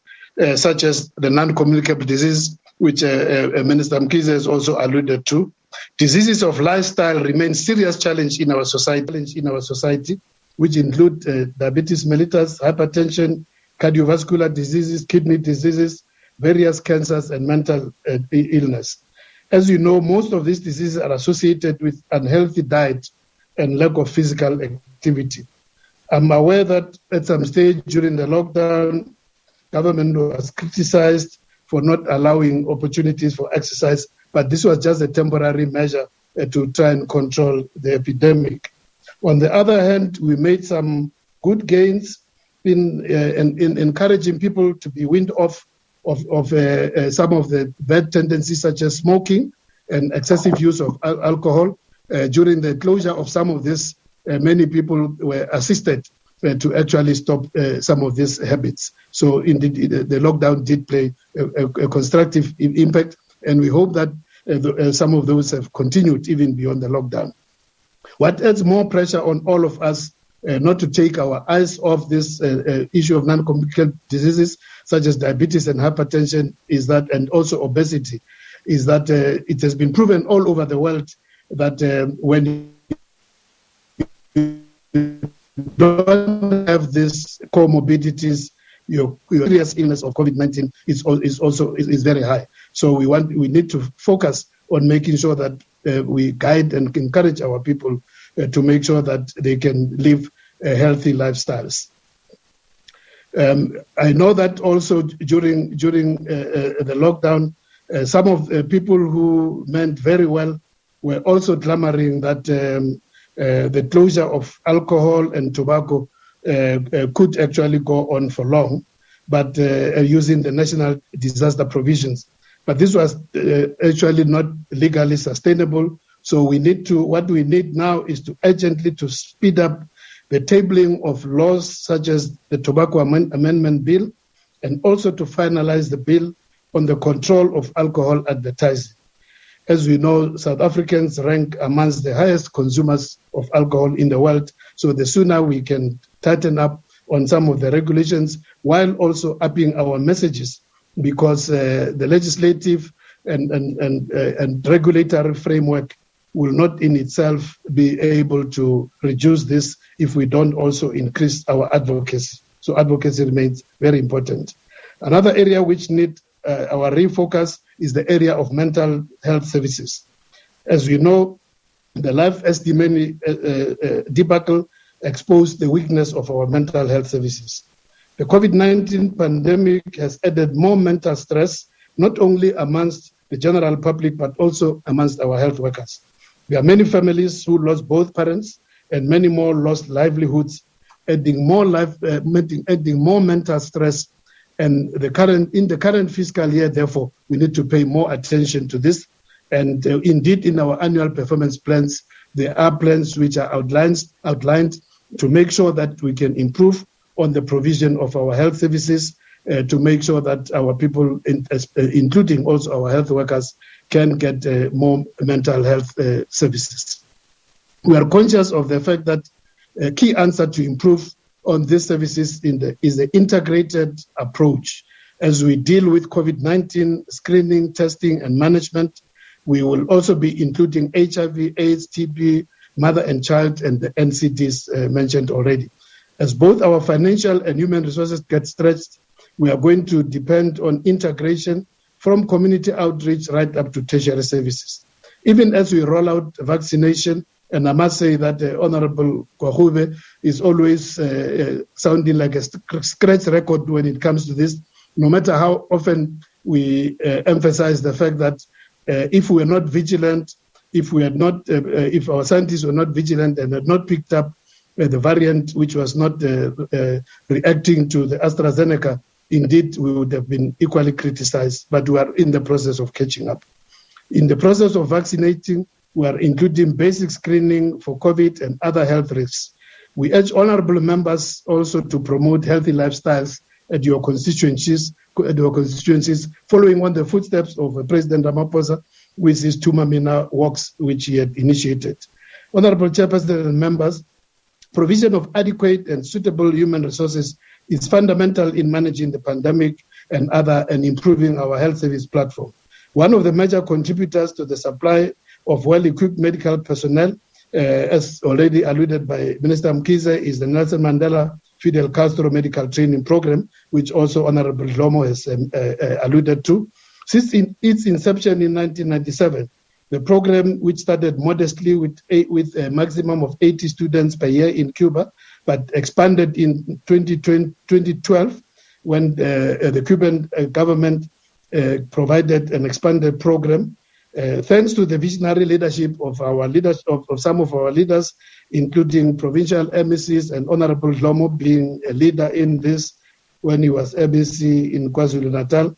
such as the non-communicable disease, which Minister Mkhize has also alluded to. Diseases of lifestyle remain serious challenge in our society, which include diabetes mellitus, hypertension, cardiovascular diseases, kidney diseases, various cancers, and mental illness. As you know, most of these diseases are associated with unhealthy diet and lack of physical activity. I'm aware that at some stage during the lockdown, government was criticized for not allowing opportunities for exercise, but this was just a temporary measure to try and control the epidemic. On the other hand, we made some good gains in encouraging people to be weaned off of some of the bad tendencies such as smoking and excessive use of alcohol. During the closure of some of this, many people were assisted to actually stop some of these habits. So indeed, the lockdown did play a constructive impact, and we hope that some of those have continued even beyond the lockdown. What adds more pressure on all of us not to take our eyes off this issue of non-communicable diseases such as diabetes and hypertension is that, and also obesity, is that it has been proven all over the world that when you don't have these comorbidities, your serious illness of COVID-19 is very high. So we need to focus on making sure that we guide and encourage our people to make sure that they can live healthy lifestyles. I know that also during the lockdown, some of the people who meant very well were also clamoring that the closure of alcohol and tobacco could actually go on for long, but using the national disaster provisions. But this was actually not legally sustainable. So what we need now is to urgently to speed up the tabling of laws such as the Tobacco Amendment Bill, and also to finalize the bill on the control of alcohol advertising. As we know, South Africans rank amongst the highest consumers of alcohol in the world. So the sooner we can tighten up on some of the regulations while also upping our messages, because the legislative and regulatory framework will not in itself be able to reduce this if we don't also increase our advocacy. So advocacy remains very important. Another area which needs our refocus is the area of mental health services. As we know, the life testimony debacle exposed the weakness of our mental health services. The COVID-19 pandemic has added more mental stress, not only amongst the general public, but also amongst our health workers. There are many families who lost both parents, and many more lost livelihoods, adding more mental stress. And in the current fiscal year, therefore, we need to pay more attention to this. And indeed, in our annual performance plans, there are plans which are outlined to make sure that we can improve on the provision of our health services, to make sure that our people, including also our health workers, can get more mental health services. We are conscious of the fact that a key answer to improve on these services is the integrated approach. As we deal with COVID-19 screening, testing, and management, we will also be including HIV, AIDS, TB, mother and child, and the NCDs mentioned already. As both our financial and human resources get stretched, we are going to depend on integration from community outreach right up to tertiary services. Even as we roll out vaccination, and I must say that Honorable Kwahube is always sounding like a scratch record when it comes to this, no matter how often we emphasize the fact that if we are not vigilant, if our scientists were not vigilant and had not picked up the variant which was not reacting to the AstraZeneca, indeed we would have been equally criticized, but we are in the process of catching up. In the process of vaccinating, we are including basic screening for COVID and other health risks. We urge honorable members also to promote healthy lifestyles at your constituencies, following on the footsteps of President Ramaphosa with his Tumamina walks, which he had initiated. Honorable Chairperson and members, provision of adequate and suitable human resources is fundamental in managing the pandemic and improving our health service platform. One of the major contributors to the supply of well-equipped medical personnel, as already alluded by Minister Mkhize, is the Nelson Mandela Fidel Castro Medical Training Program, which also Honorable Lomo has alluded to. Since its inception in 1997, the program, which started modestly with a maximum of 80 students per year in Cuba, but expanded in 2012 when the Cuban government provided an expanded program. Thanks to the visionary leadership of our leaders, of some of our leaders, including provincial MECs and Honorable Lomo being a leader in this when he was MEC in KwaZulu-Natal,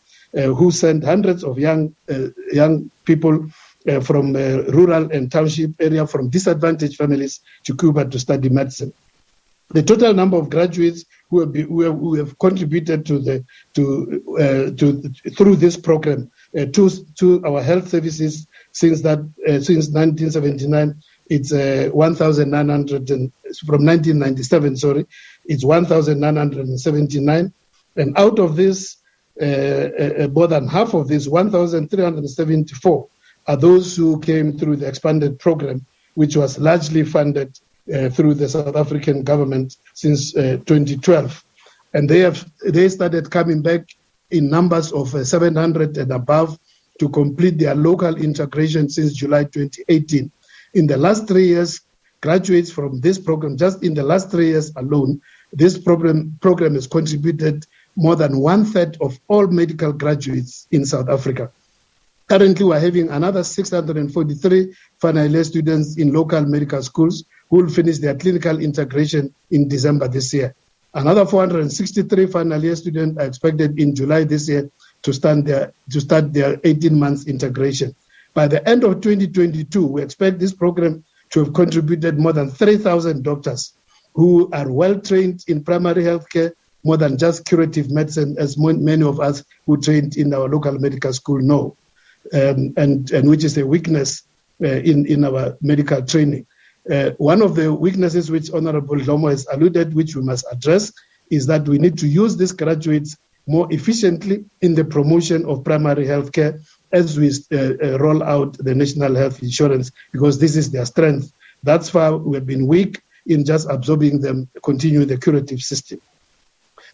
who sent hundreds of young people from rural and township area from disadvantaged families to Cuba to study medicine. The total number of graduates who have contributed through this program to our health services since 1979, it's 1,900 from 1997. Sorry, it's 1,979, and out of this, more than half of this, 1,374, are those who came through the expanded program, which was largely funded through the South African government since 2012. And they started coming back in numbers of 700 and above to complete their local integration since July 2018. In the last 3 years, graduates from this program, just in the last 3 years alone, this program has contributed more than 1/3 of all medical graduates in South Africa. Currently, we're having another 643 final year students in local medical schools who will finish their clinical integration in December this year. Another 463 final year students are expected in July this year to start their 18 months integration. By the end of 2022, we expect this program to have contributed more than 3,000 doctors who are well trained in primary health care, more than just curative medicine, as many of us who trained in our local medical school know, and which is a weakness in our medical training. One of the weaknesses which Honorable Lomo has alluded, which we must address, is that we need to use these graduates more efficiently in the promotion of primary health care as we roll out the national health insurance, because this is their strength. That's why we've been weak in just absorbing them, continue the curative system.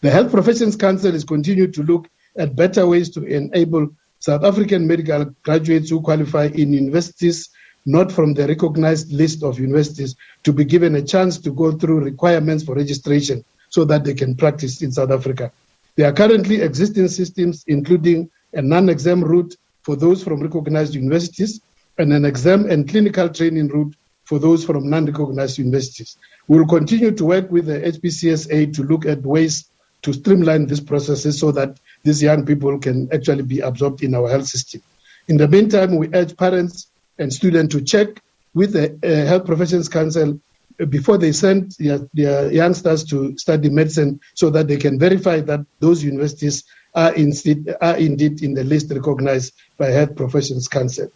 The Health Professions Council is continuing to look at better ways to enable South African medical graduates who qualify in universities not from the recognized list of universities to be given a chance to go through requirements for registration so that they can practice in South Africa. There are currently existing systems, including a non-exam route for those from recognized universities and an exam and clinical training route for those from non-recognized universities. We will continue to work with the HPCSA to look at ways to streamline these processes so that these young people can actually be absorbed in our health system. In the meantime, we urge parents and students to check with the Health Professions Council before they send their youngsters to study medicine so that they can verify that those universities are indeed in the list recognized by Health Professions Council.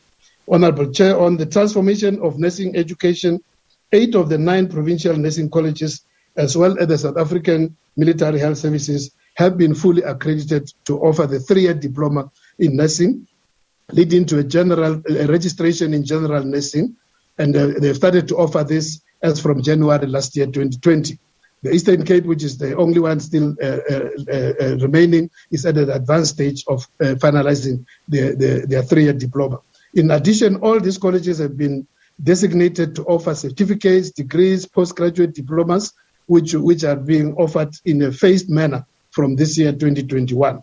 Honorable Chair, on the transformation of nursing education, 8 of the 9 provincial nursing colleges, as well as the South African Military Health Services, have been fully accredited to offer the 3-year diploma in nursing, leading to a registration in general nursing, and they've started to offer this as from January last year, 2020. The Eastern Cape, which is the only one still remaining, is at an advanced stage of finalizing their 3-year diploma. In addition, all these colleges have been designated to offer certificates, degrees, postgraduate diplomas, which are being offered in a phased manner from this year, 2021.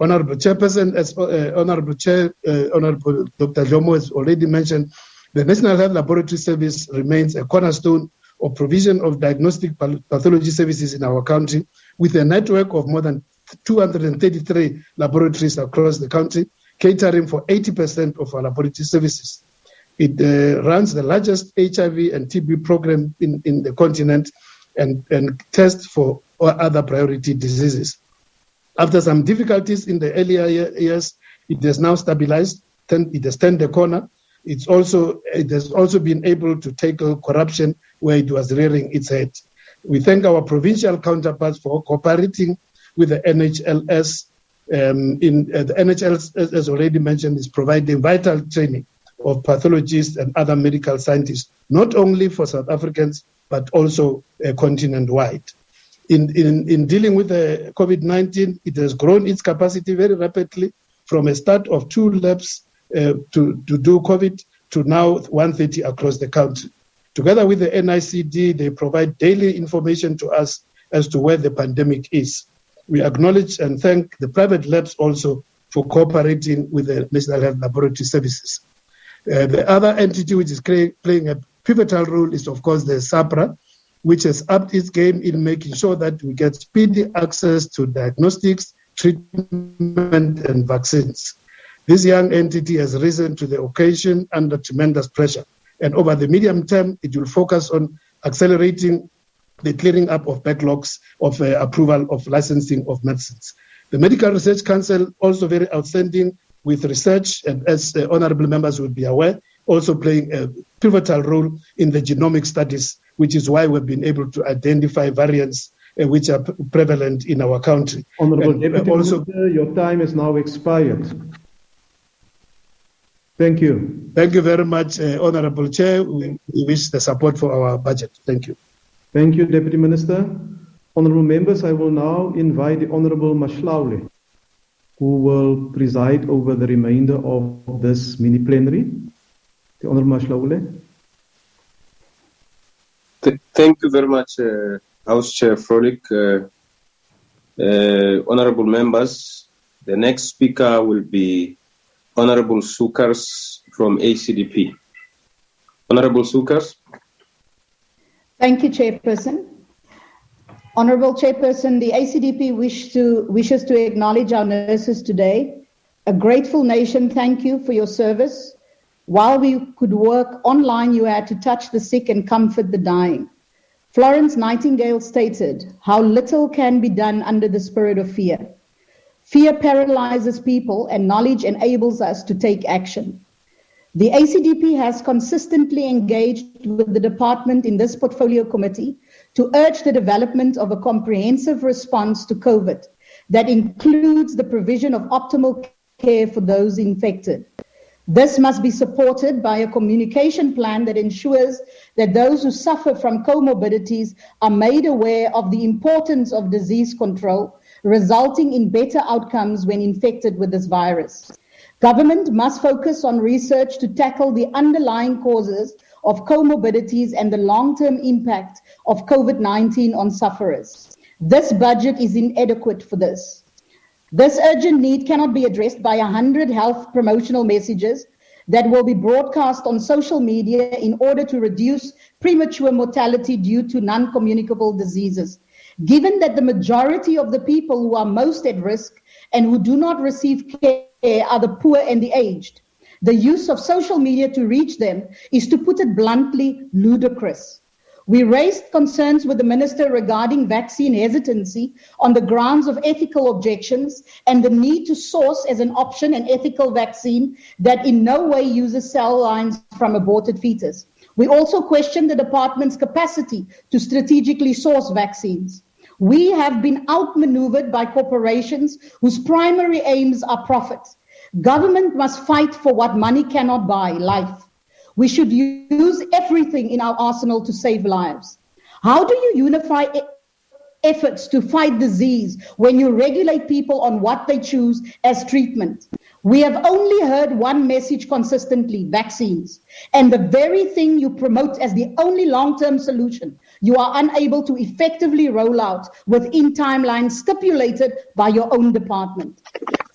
Honorable Chairperson, as Honorable Chair, Honorable Dr. Jomo has already mentioned, the National Health Laboratory Service remains a cornerstone of provision of diagnostic pathology services in our country, with a network of more than 233 laboratories across the country, catering for 80% of our laboratory services. It runs the largest HIV and TB program in the continent and tests for other priority diseases. After some difficulties in the earlier years, it has now stabilized. It has turned the corner. It has also been able to tackle corruption where it was rearing its head. We thank our provincial counterparts for cooperating with the NHLS. The NHLS, as already mentioned, is providing vital training of pathologists and other medical scientists, not only for South Africans, but also continent-wide. In dealing with the COVID-19, it has grown its capacity very rapidly from a start of 2 labs to do COVID to now 130 across the country. Together with the NICD, they provide daily information to us as to where the pandemic is. We acknowledge and thank the private labs also for cooperating with the National Health Laboratory Services. The other entity which is playing a pivotal role is, of course, the SAPRA, which has upped its game in making sure that we get speedy access to diagnostics, treatment, and vaccines. This young entity has risen to the occasion under tremendous pressure, and over the medium term, it will focus on accelerating the clearing up of backlogs of approval of licensing of medicines. The Medical Research Council, also very outstanding with research, and as the honorable members will be aware, also playing a pivotal role in the genomic studies, which is why we've been able to identify variants which are prevalent in our country. Honorable Deputy Minister, your time has now expired. Thank you. Thank you very much, Honorable Chair. We wish the support for our budget. Thank you. Thank you, Deputy Minister. Honorable members, I will now invite the Honorable Mashlaule, who will preside over the remainder of this mini plenary. The Honorable Mashlaule. Thank you very much, House Chair Frolick. Honorable members, the next speaker will be Honorable Sukars from ACDP. Honorable Sukars. Thank you, Chairperson. Honorable Chairperson, the ACDP wishes to acknowledge our nurses today. A grateful nation, thank you for your service. While we could work online, you had to touch the sick and comfort the dying. Florence Nightingale stated, "How little can be done under the spirit of fear. Fear paralyzes people and knowledge enables us to take action." The ACDP has consistently engaged with the department in this portfolio committee to urge the development of a comprehensive response to COVID that includes the provision of optimal care for those infected. This must be supported by a communication plan that ensures that those who suffer from comorbidities are made aware of the importance of disease control, resulting in better outcomes when infected with this virus. Government must focus on research to tackle the underlying causes of comorbidities and the long-term impact of COVID-19 on sufferers. This budget is inadequate for this. This urgent need cannot be addressed by 100 health promotional messages that will be broadcast on social media in order to reduce premature mortality due to non-communicable diseases. Given that the majority of the people who are most at risk and who do not receive care are the poor and the aged, the use of social media to reach them is, to put it bluntly, ludicrous. We raised concerns with the minister regarding vaccine hesitancy on the grounds of ethical objections and the need to source as an option an ethical vaccine that in no way uses cell lines from aborted fetus. We also questioned the department's capacity to strategically source vaccines. We have been outmaneuvered by corporations whose primary aims are profit. Government must fight for what money cannot buy, life. We should use everything in our arsenal to save lives. How do you unify efforts to fight disease when you regulate people on what they choose as treatment? We have only heard one message consistently: vaccines. And the very thing you promote as the only long-term solution, you are unable to effectively roll out within timelines stipulated by your own department.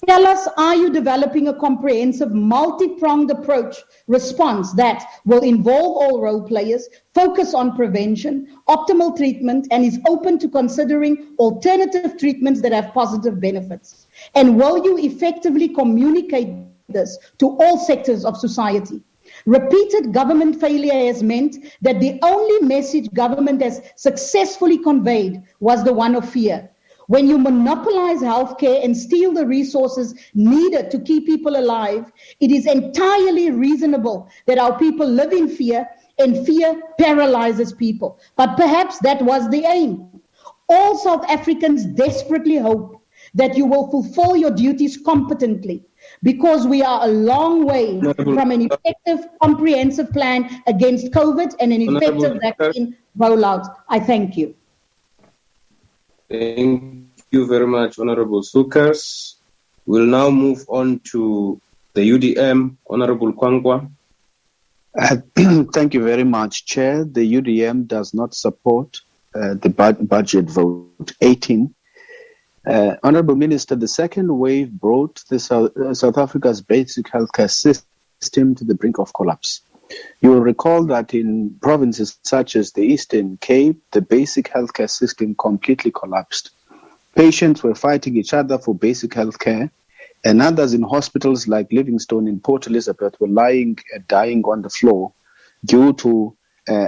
Tell us, are you developing a comprehensive, multi-pronged approach response that will involve all role players, focus on prevention, optimal treatment, and is open to considering alternative treatments that have positive benefits? And will you effectively communicate this to all sectors of society? Repeated government failure has meant that the only message government has successfully conveyed was the one of fear. When you monopolize healthcare and steal the resources needed to keep people alive, it is entirely reasonable that our people live in fear, and fear paralyzes people. But perhaps that was the aim. All South Africans desperately hope that you will fulfill your duties competently, because we are a long way from an effective, comprehensive plan against COVID and an effective vaccine rollout. I thank you. Thank you very much, Honorable Sukers. We'll now move on to the UDM, Honorable Kwangwa. Thank you very much, Chair. The UDM does not support the budget vote 18. Honorable Minister, the second wave brought South Africa's basic healthcare system to the brink of collapse. You will recall that in provinces such as the Eastern Cape, the basic healthcare system completely collapsed. Patients were fighting each other for basic health care, and others in hospitals like Livingstone in Port Elizabeth were lying and dying on the floor due to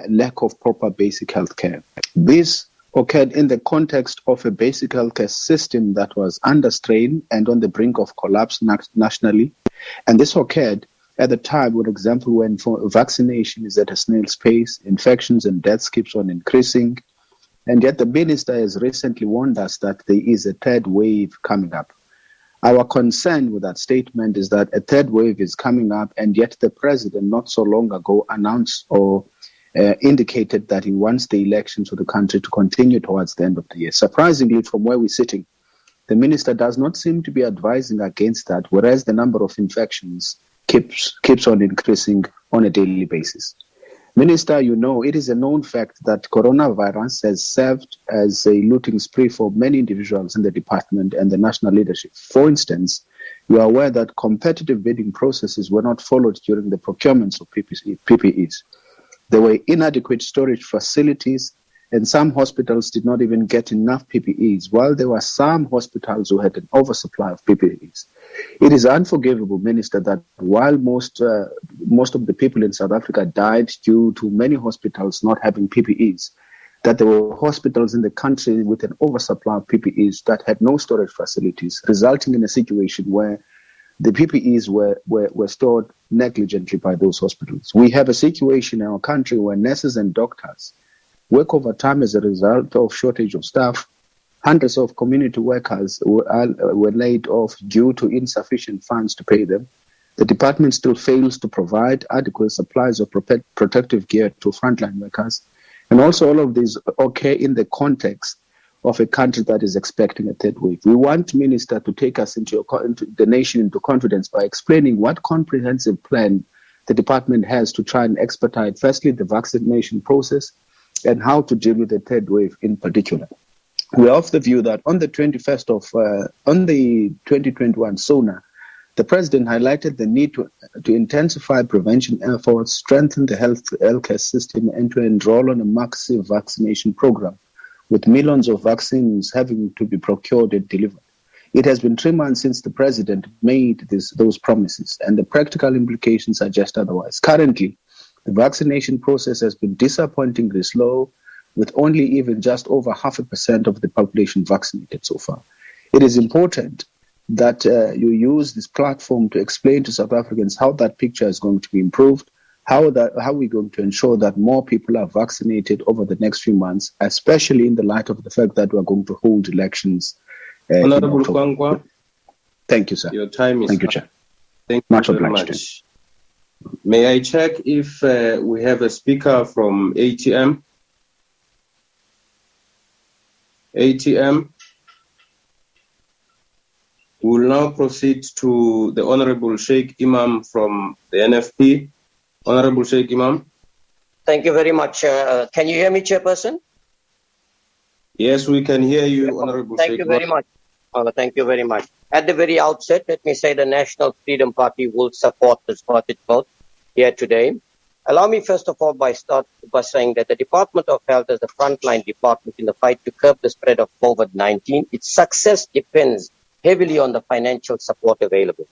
lack of proper basic health care. This occurred in the context of a basic healthcare system that was under strain and on the brink of collapse nationally. And this occurred at the time, for example, when vaccination is at a snail's pace, infections and deaths keeps on increasing. And yet the minister has recently warned us that there is a third wave coming up. Our concern with that statement is that a third wave is coming up, and yet the president not so long ago announced or indicated that he wants the elections for the country to continue towards the end of the year. Surprisingly, from where we're sitting, the minister does not seem to be advising against that, whereas the number of infections keeps on increasing on a daily basis. Minister, you know, it is a known fact that coronavirus has served as a looting spree for many individuals in the department and the national leadership. For instance, you are aware that competitive bidding processes were not followed during the procurements of PPEs. There were inadequate storage facilities, and some hospitals did not even get enough PPEs, while there were some hospitals who had an oversupply of PPEs. It is unforgivable, Minister, that while most of the people in South Africa died due to many hospitals not having PPEs, that there were hospitals in the country with an oversupply of PPEs that had no storage facilities, resulting in a situation where the PPEs were stored negligently by those hospitals. We have a situation in our country where nurses and doctors work overtime as a result of shortage of staff. Hundreds of community workers were laid off due to insufficient funds to pay them. The department still fails to provide adequate supplies of protective gear to frontline workers. And also all of these occur in the context of a country that is expecting a third wave. We want, Minister, to take us into the nation into confidence by explaining what comprehensive plan the department has to try and expedite, firstly, the vaccination process, and how to deal with the third wave in particular. We are of the view that on the 2021 SONA, the President highlighted the need to intensify prevention efforts, strengthen the healthcare system, and to enroll on a massive vaccination program, with millions of vaccines having to be procured and delivered. It has been 3 months since the President made those promises, and the practical implications suggest otherwise. Currently, the vaccination process has been disappointingly slow, with only even just over 0.5% of the population vaccinated so far. It is important that you use this platform to explain to South Africans how that picture is going to be improved, how we're going to ensure that more people are vaccinated over the next few months, especially in the light of the fact that we're going to hold elections. Honorable Kwangwa. Thank you, sir. Your time is Thank you, Chair. Thank you Much very obliged. much. May I check if we have a speaker from ATM? ATM. We will now proceed to the Honorable Sheikh Imam from the NFP. Honorable Sheikh Imam. Thank you very much. Can you hear me, Chairperson? Yes, we can hear you, Honorable Thank Sheikh you very much. Thank you very much. At the very outset, let me say the National Freedom Party will support this budget vote here today. Allow me first of all by saying that the Department of Health is the frontline department in the fight to curb the spread of COVID-19. Its success depends heavily on the financial support available.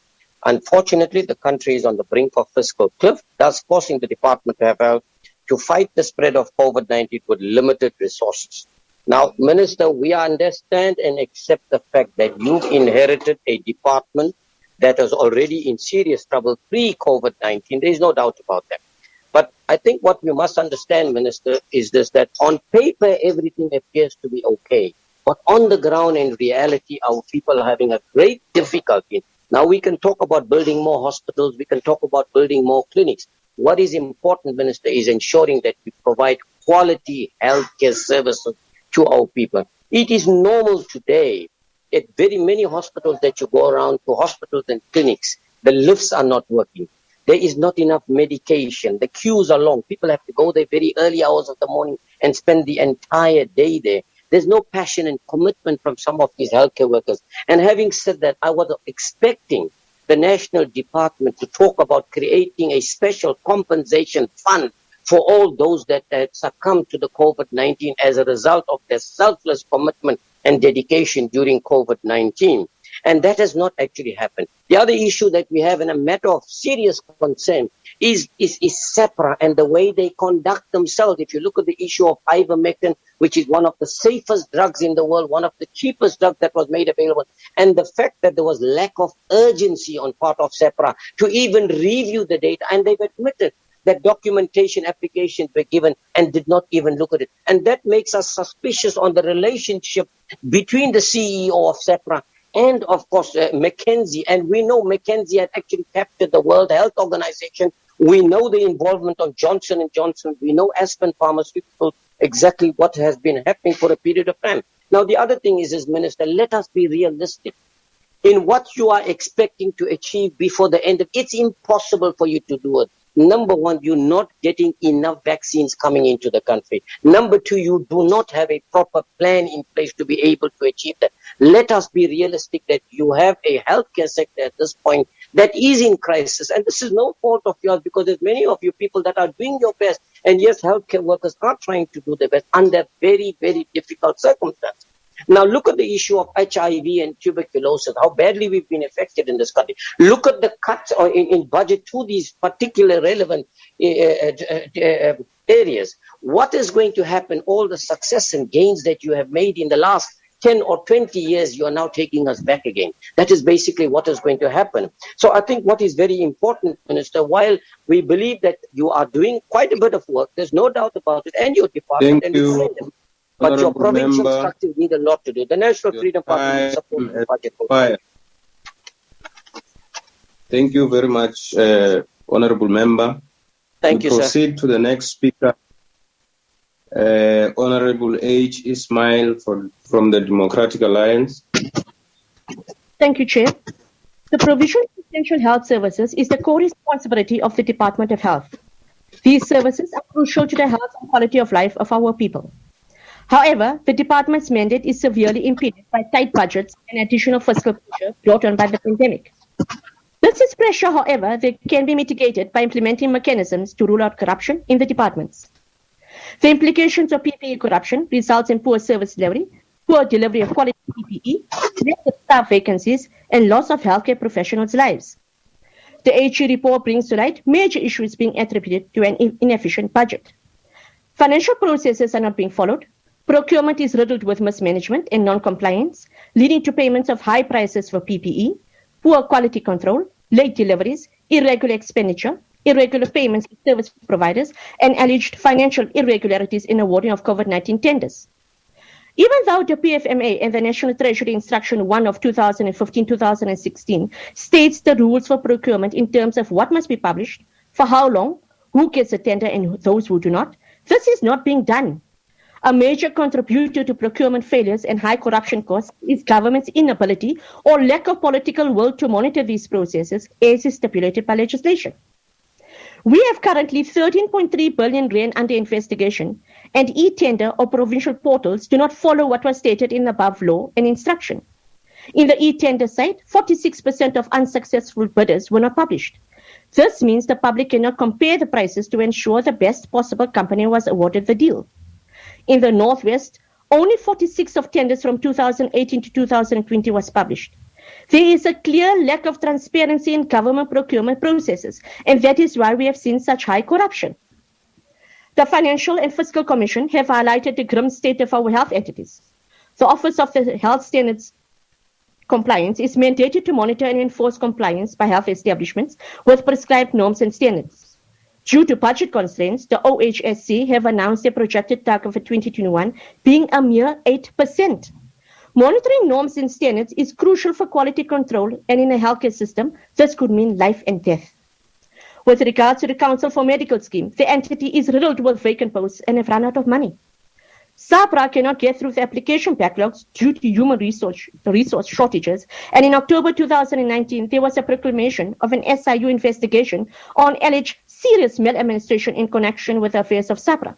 Unfortunately, the country is on the brink of fiscal cliff, thus forcing the Department of Health to fight the spread of COVID-19 with limited resources. Now, Minister, we understand and accept the fact that you've inherited a department that was already in serious trouble pre-COVID-19. There is no doubt about that. But I think what you must understand, Minister, is this, that on paper, everything appears to be okay. But on the ground, in reality, our people are having a great difficulty. Now, we can talk about building more hospitals. We can talk about building more clinics. What is important, Minister, is ensuring that we provide quality healthcare services to our people. It is normal today at very many hospitals that you go around to hospitals and clinics, the lifts are not working. There is not enough medication. The queues are long. People have to go there very early hours of the morning and spend the entire day there. There's no passion and commitment from some of these healthcare workers. And having said that, I was expecting the National Department to talk about creating a special compensation fund for all those that succumbed to the COVID-19 as a result of their selfless commitment and dedication during COVID-19. And that has not actually happened. The other issue that we have in a matter of serious concern is SAPRA and the way they conduct themselves. If you look at the issue of ivermectin, which is one of the safest drugs in the world, one of the cheapest drugs that was made available, and the fact that there was lack of urgency on part of SAPRA to even review the data, and they've admitted that documentation applications were given and did not even look at it. And that makes us suspicious on the relationship between the CEO of SAPRA and, of course, McKinsey. And we know McKinsey had actually captured the World Health Organization. We know the involvement of Johnson & Johnson. We know Aspen Pharmaceuticals, exactly what has been happening for a period of time. Now, the other thing is, Minister, let us be realistic. In what you are expecting to achieve before the end of it, it's impossible for you to do it. Number one, you're not getting enough vaccines coming into the country. Number two, you do not have a proper plan in place to be able to achieve that. Let us be realistic that you have a healthcare sector at this point that is in crisis. And this is no fault of yours, because there's many of you people that are doing your best. And yes, healthcare workers are trying to do their best under very, very difficult circumstances. Now, look at the issue of HIV and tuberculosis, how badly we've been affected in this country. Look at the cuts in budget to these particular relevant areas. What is going to happen? All the success and gains that you have made in the last 10 or 20 years, you are now taking us back again. That is basically what is going to happen. So I think what is very important, Minister, while we believe that you are doing quite a bit of work, there's no doubt about it, and your department, Thank you. But your provincial structures need a lot to do. The National Freedom Party will support the budget. Thank you very much, Honorable Member. Thank you, sir. Proceed to the next speaker, Honorable H. Ismail from the Democratic Alliance. Thank you, Chair. The provision of essential health services is the core responsibility of the Department of Health. These services are crucial to the health and quality of life of our people. However, the department's mandate is severely impeded by tight budgets and additional fiscal pressure brought on by the pandemic. This is pressure, however, that can be mitigated by implementing mechanisms to rule out corruption in the departments. The implications of PPE corruption results in poor service delivery, poor delivery of quality PPE, lack of staff vacancies, and loss of healthcare professionals' lives. The HE report brings to light major issues being attributed to an inefficient budget. Financial processes are not being followed. Procurement is riddled with mismanagement and non-compliance, leading to payments of high prices for PPE, poor quality control, late deliveries, irregular expenditure, irregular payments to service providers, and alleged financial irregularities in awarding of COVID-19 tenders. Even though the PFMA and the National Treasury Instruction 1 of 2015-2016 states the rules for procurement in terms of what must be published, for how long, who gets a tender and those who do not, this is not being done. A major contributor to procurement failures and high corruption costs is government's inability or lack of political will to monitor these processes as is stipulated by legislation. We have currently 13.3 billion rand under investigation, and e-tender or provincial portals do not follow what was stated in the above law and instruction. In the e-tender site, 46% of unsuccessful bidders were not published. This means the public cannot compare the prices to ensure the best possible company was awarded the deal. In the Northwest, only 46 of tenders from 2018 to 2020 was published. There is a clear lack of transparency in government procurement processes, and that is why we have seen such high corruption. The Financial and Fiscal Commission have highlighted the grim state of our health entities. The Office of the Health Standards Compliance is mandated to monitor and enforce compliance by health establishments with prescribed norms and standards. Due to budget constraints, the OHSC have announced their projected target for 2021 being a mere 8%. Monitoring norms and standards is crucial for quality control, and in a healthcare system, this could mean life and death. With regards to the Council for Medical Scheme, the entity is riddled with vacant posts and have run out of money. SABRA cannot get through the application backlogs due to human resource shortages, and in October 2019, there was a proclamation of an SIU investigation on alleged serious maladministration in connection with the affairs of SABRA.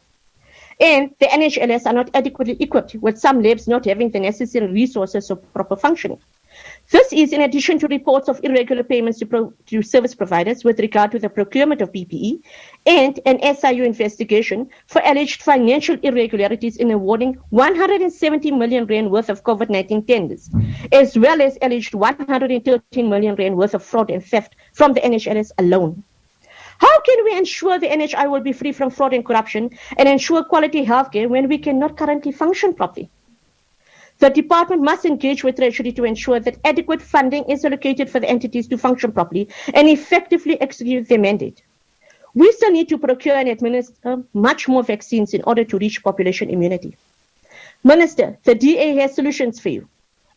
And the NHLS are not adequately equipped, with some labs not having the necessary resources for proper functioning. This is in addition to reports of irregular payments to service providers with regard to the procurement of PPE and an SIU investigation for alleged financial irregularities in awarding 170 million rand worth of COVID-19 tenders, as well as alleged 113 million rand worth of fraud and theft from the NHLS alone. How can we ensure the NHI will be free from fraud and corruption and ensure quality healthcare when we cannot currently function properly? The department must engage with Treasury to ensure that adequate funding is allocated for the entities to function properly and effectively execute their mandate. We still need to procure and administer much more vaccines in order to reach population immunity. Minister, the DA has solutions for you.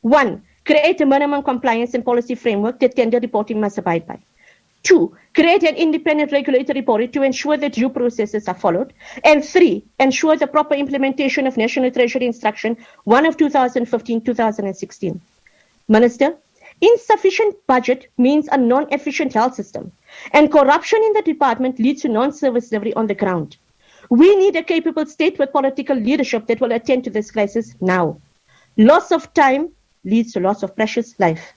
1. Create a minimum compliance and policy framework that tender reporting must abide by. 2. Create an independent regulatory body to ensure that due processes are followed. And 3. Ensure the proper implementation of National Treasury Instruction 1 of 2015-2016. Minister, insufficient budget means a non-efficient health system, and corruption in the department leads to non-service delivery on the ground. We need a capable state with political leadership that will attend to this crisis now. Loss of time leads to loss of precious life.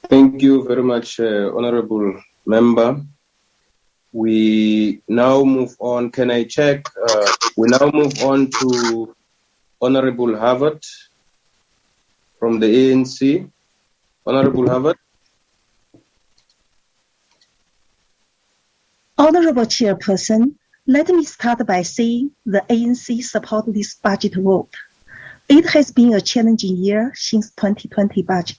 Thank you very much, Honorable Member. We now move on. Can I check? We now move on to Honorable Harvard from the ANC. Honorable Harvard. Honorable Chairperson, let me start by saying the ANC supports this budget vote. It has been a challenging year since 2020 budget.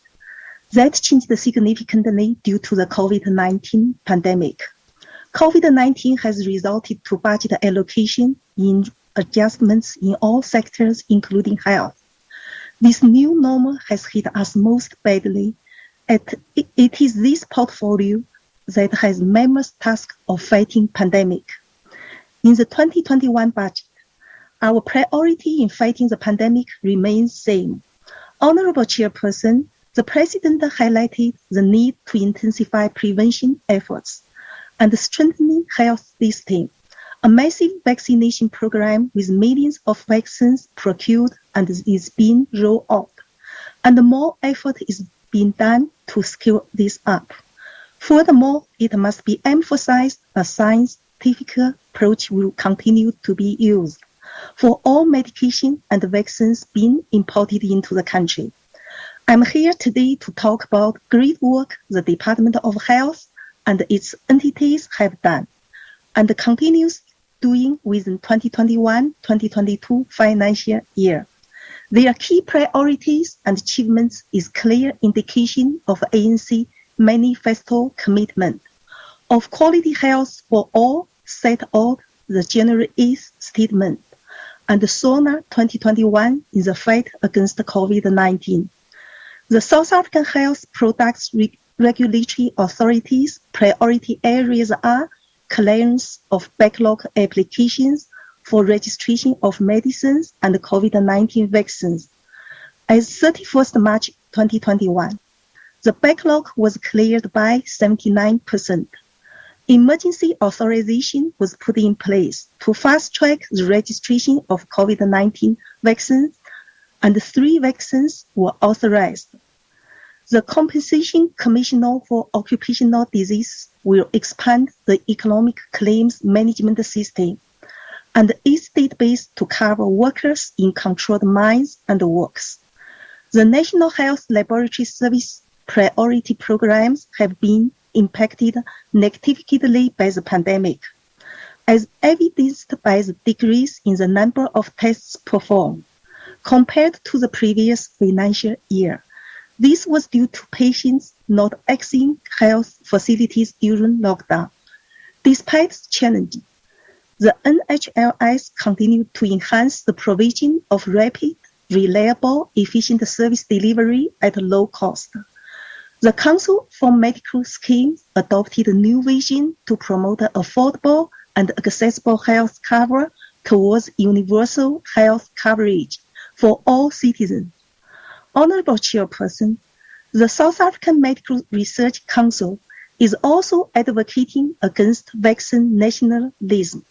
That changed significantly due to the COVID-19 pandemic. COVID-19 has resulted to budget allocation in adjustments in all sectors, including health. This new normal has hit us most badly. It is this portfolio that has mammoth task of fighting pandemic. In the 2021 budget, our priority in fighting the pandemic remains same. Honorable Chairperson, the President highlighted the need to intensify prevention efforts and strengthening health system. A massive vaccination program with millions of vaccines procured and is being rolled out, and more effort is being done to scale this up. Furthermore, it must be emphasized a scientific approach will continue to be used for all medication and vaccines being imported into the country. I'm here today to talk about great work the Department of Health and its entities have done and continues doing within 2021-2022 financial year. Their key priorities and achievements is clear indication of ANC manifesto commitment of quality health for all set out the General East Statement and SONA 2021 in the fight against COVID-19. The South African Health Products Regulatory Authority's priority areas are clearance of backlog applications for registration of medicines and COVID-19 vaccines. As 31st March 2021, the backlog was cleared by 79%. Emergency authorization was put in place to fast-track the registration of COVID-19 vaccines, and 3 vaccines were authorized. The Compensation Commissioner for Occupational Disease will expand the economic claims management system and its database to cover workers in controlled mines and works. The National Health Laboratory Service priority programs have been impacted negatively by the pandemic, as evidenced by the decrease in the number of tests performed compared to the previous financial year. This was due to patients not accessing health facilities during lockdown. Despite the challenges, the NHLS continued to enhance the provision of rapid, reliable, efficient service delivery at low cost. The Council for Medical Schemes adopted a new vision to promote affordable and accessible health cover towards universal health coverage for all citizens. Honorable Chairperson, the South African Medical Research Council is also advocating against vaccine nationalism.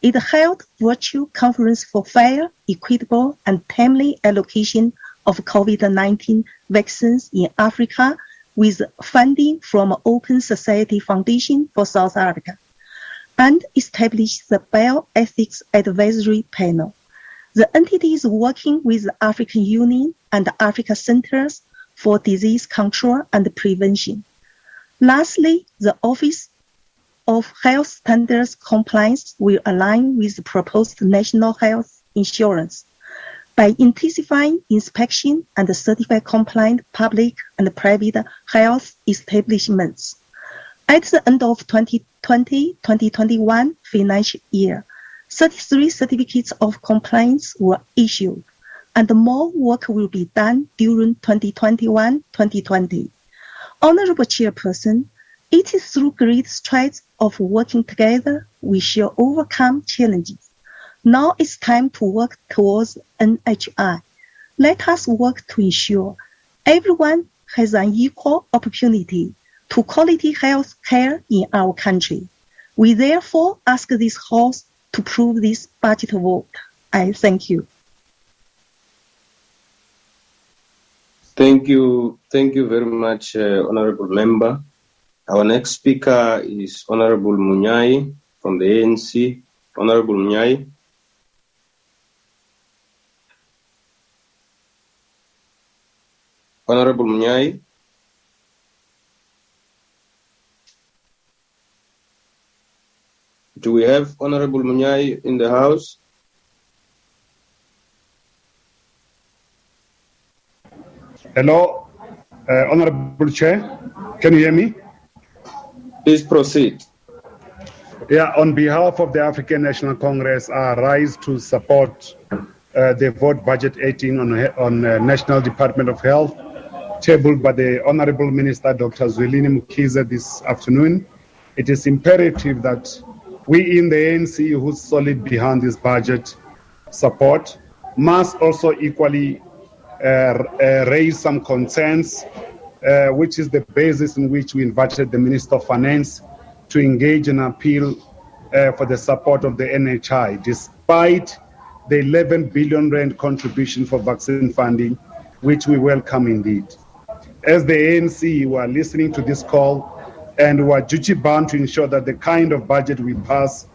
It held virtual conference for fair, equitable, and timely allocation of COVID-19 vaccines in Africa with funding from Open Society Foundation for South Africa, and established the Bioethics Advisory Panel. The entity is working with the African Union and the Africa Centers for Disease Control and Prevention. Lastly, the Office of Health Standards Compliance will align with the proposed national health insurance by intensifying inspection and certify compliant public and private health establishments. At the end of 2020-2021 financial year, 33 certificates of compliance were issued, and more work will be done during 2021-2020. Honorable Chairperson, it is through great strides of working together we shall overcome challenges. Now it's time to work towards NHI. Let us work to ensure everyone has an equal opportunity to quality health care in our country. We therefore ask this House to approve this budget vote. I thank you. Thank you very much, Honorable Member. Our next speaker is Honorable Munyai from the ANC. Honorable Munyai. Honorable Munyai. Do we have Honorable Munyai in the house? Hello, Honorable Chair. Can you hear me? Please proceed. Yeah, on behalf of the African National Congress, I rise to support the vote budget 18 on National Department of Health, tabled by the Honorable Minister Dr. Zweli Mkhize this afternoon. It is imperative that we in the ANC who solid behind this budget support must also equally raise some concerns, which is the basis in which we invited the Minister of Finance to engage in an appeal for the support of the NHI, despite the 11 billion rand contribution for vaccine funding, which we welcome indeed. As the ANC, we are listening to this call and we are duty-bound to ensure that the kind of budget we pass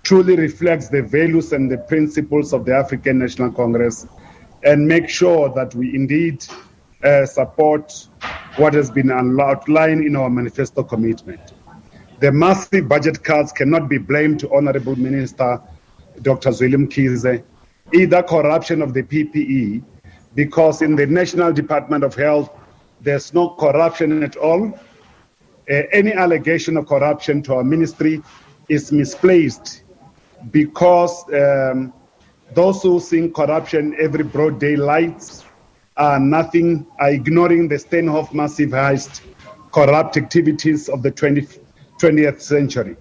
truly reflects the values and the principles of the African National Congress, and make sure that we indeed support what has been outlined in our manifesto commitment. The massive budget cuts cannot be blamed to Honorable Minister Dr. Zweli Mkhize, either corruption of the PPE, because in the National Department of Health, there's no corruption at all. Any allegation of corruption to our ministry is misplaced, because those who think corruption every broad daylight are ignoring the Steinhoff massive heist corrupt activities of the 20th century.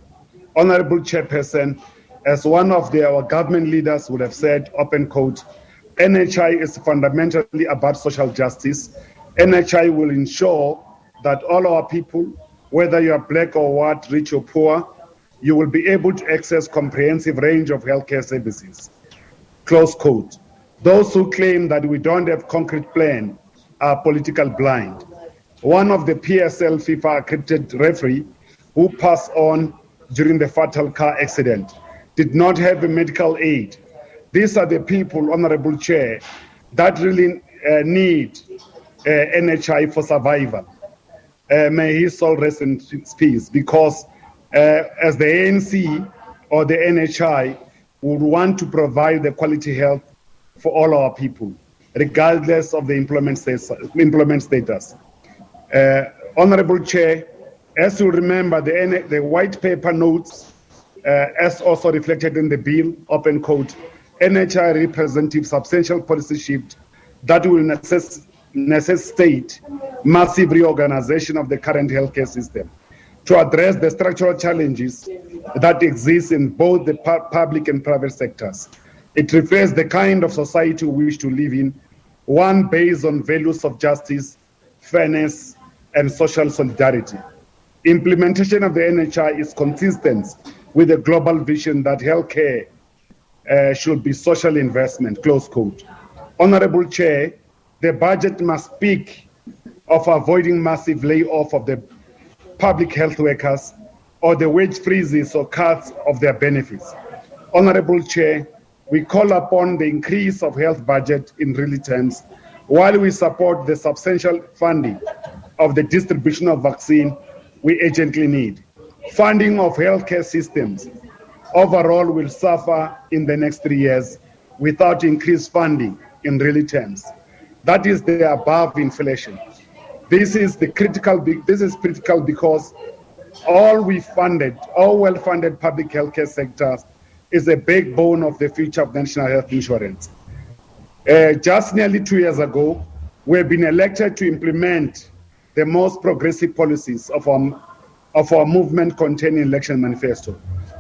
Honorable Chairperson, as one of our government leaders would have said, open quote, NHI is fundamentally about social justice. NHI will ensure that all our people whether you are black or white, rich or poor, you will be able to access comprehensive range of healthcare services. Close quote. Those who claim that we don't have concrete plan are political blind. One of the PSL FIFA accredited referee who passed on during the fatal car accident did not have a medical aid. These are the people, Honorable Chair, that really need NHI for survival. May his soul rest in peace, because as the ANC or the NHI would want to provide the quality health for all our people, regardless of the employment status. Honorable Chair, as you remember, the white paper notes, as also reflected in the bill, open quote, NHI representative substantial policy shift that will necessitate massive reorganization of the current healthcare system to address the structural challenges that exist in both the public and private sectors. It reflects the kind of society we wish to live in, one based on values of justice, fairness, and social solidarity. Implementation of the NHI is consistent with the global vision that healthcare should be social investment, close quote. Honorable Chair, the budget must speak of avoiding massive layoff of the public health workers or the wage freezes or cuts of their benefits. Honorable Chair, we call upon the increase of health budget in real terms while we support the substantial funding of the distribution of vaccine we urgently need. Funding of healthcare systems overall will suffer in the next 3 years without increased funding in real terms. That is the above inflation. This is critical because all well-funded public healthcare sectors is a backbone of the future of national health insurance. Just nearly 2 years ago, we've been elected to implement the most progressive policies of our movement contained in election manifesto.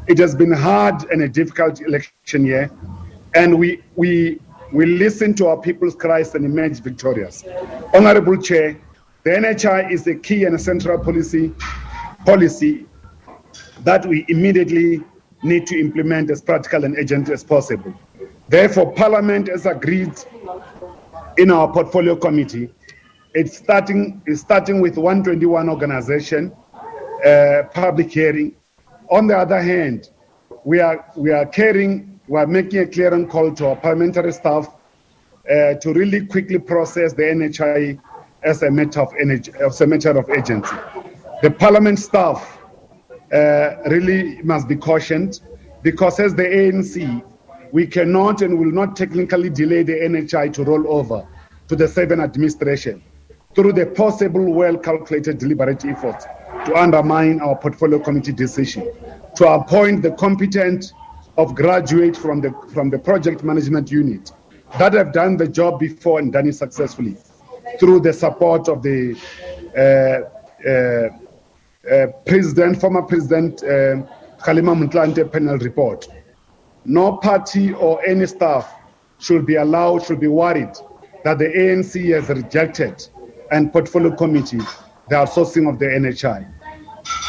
It has been hard and a difficult election year, and we listen to our people's cries and emerge victorious. Honorable Chair, the NHI is a key and a central policy that we immediately need to implement as practical and urgent as possible. Therefore, Parliament has agreed in our portfolio committee. It's starting with 121 organization public hearing. On the other hand, we are making a clear call to our parliamentary staff to really quickly process the NHI as a matter of urgency. The Parliament staff really must be cautioned, because as the ANC, we cannot and will not technically delay the NHI to roll over to the 7th administration through the possible well-calculated deliberate efforts to undermine our portfolio committee decision to appoint the competent of graduates from the project management unit that have done the job before and done it successfully through the support of the former President Kgalema Motlanthe panel report. No party or any staff should be worried that the ANC has rejected and portfolio committee the outsourcing of the NHI.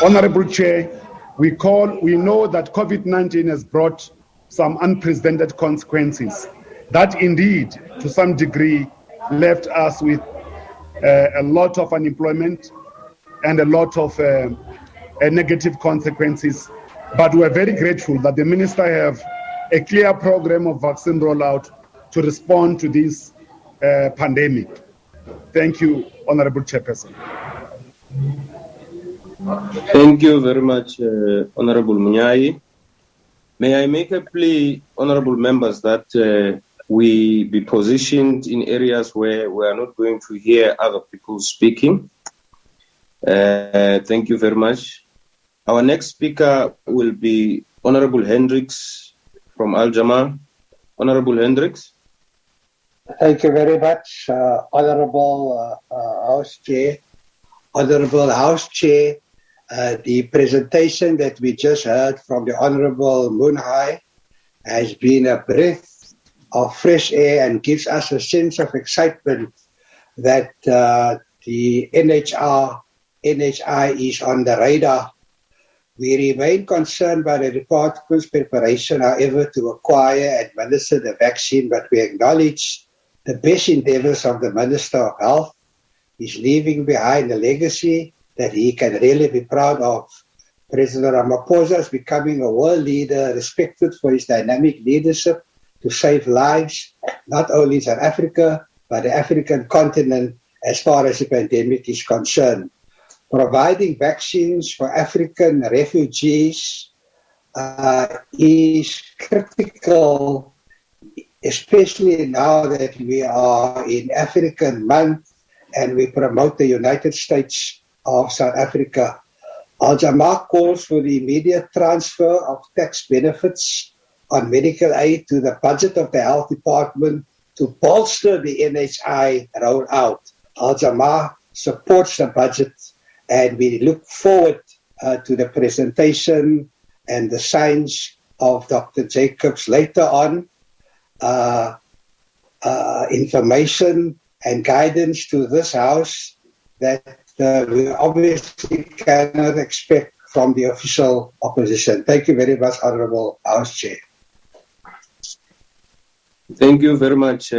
Honorable Chair, we know that COVID-19 has brought some unprecedented consequences that indeed, to some degree, left us with a lot of unemployment and a lot of negative consequences. But we're very grateful that the Minister have a clear program of vaccine rollout to respond to this pandemic. Thank you, Honorable Chairperson. Thank you very much, Honorable Munyai. May I make a plea, Honorable members, that we be positioned in areas where we are not going to hear other people speaking. Thank you very much. Our next speaker will be Honorable Hendricks from Jama-ah. Honorable Hendricks. Thank you very much, Honorable House Chair. Honorable House Chair, the presentation that we just heard from the Honorable Munhai has been a breath of fresh air and gives us a sense of excitement that the NHR NHI is on the radar. We remain concerned by the department's preparation, however, to acquire and administer the vaccine, but we acknowledge the best endeavors of the Minister of Health. He's leaving behind a legacy that he can really be proud of. President Ramaphosa is becoming a world leader, respected for his dynamic leadership to save lives, not only in South Africa, but the African continent as far as the pandemic is concerned. Providing vaccines for African refugees is critical, especially now that we are in African month and we promote the United States of South Africa. Jama-ah calls for the immediate transfer of tax benefits on medical aid to the budget of the Health Department to bolster the NHI rollout. Jama-ah supports the budget, and we look forward to the presentation and the signs of Dr. Jacobs later on. Information and guidance to this House that we obviously cannot expect from the official opposition. Thank you very much, Honourable House Chair. Thank you very much,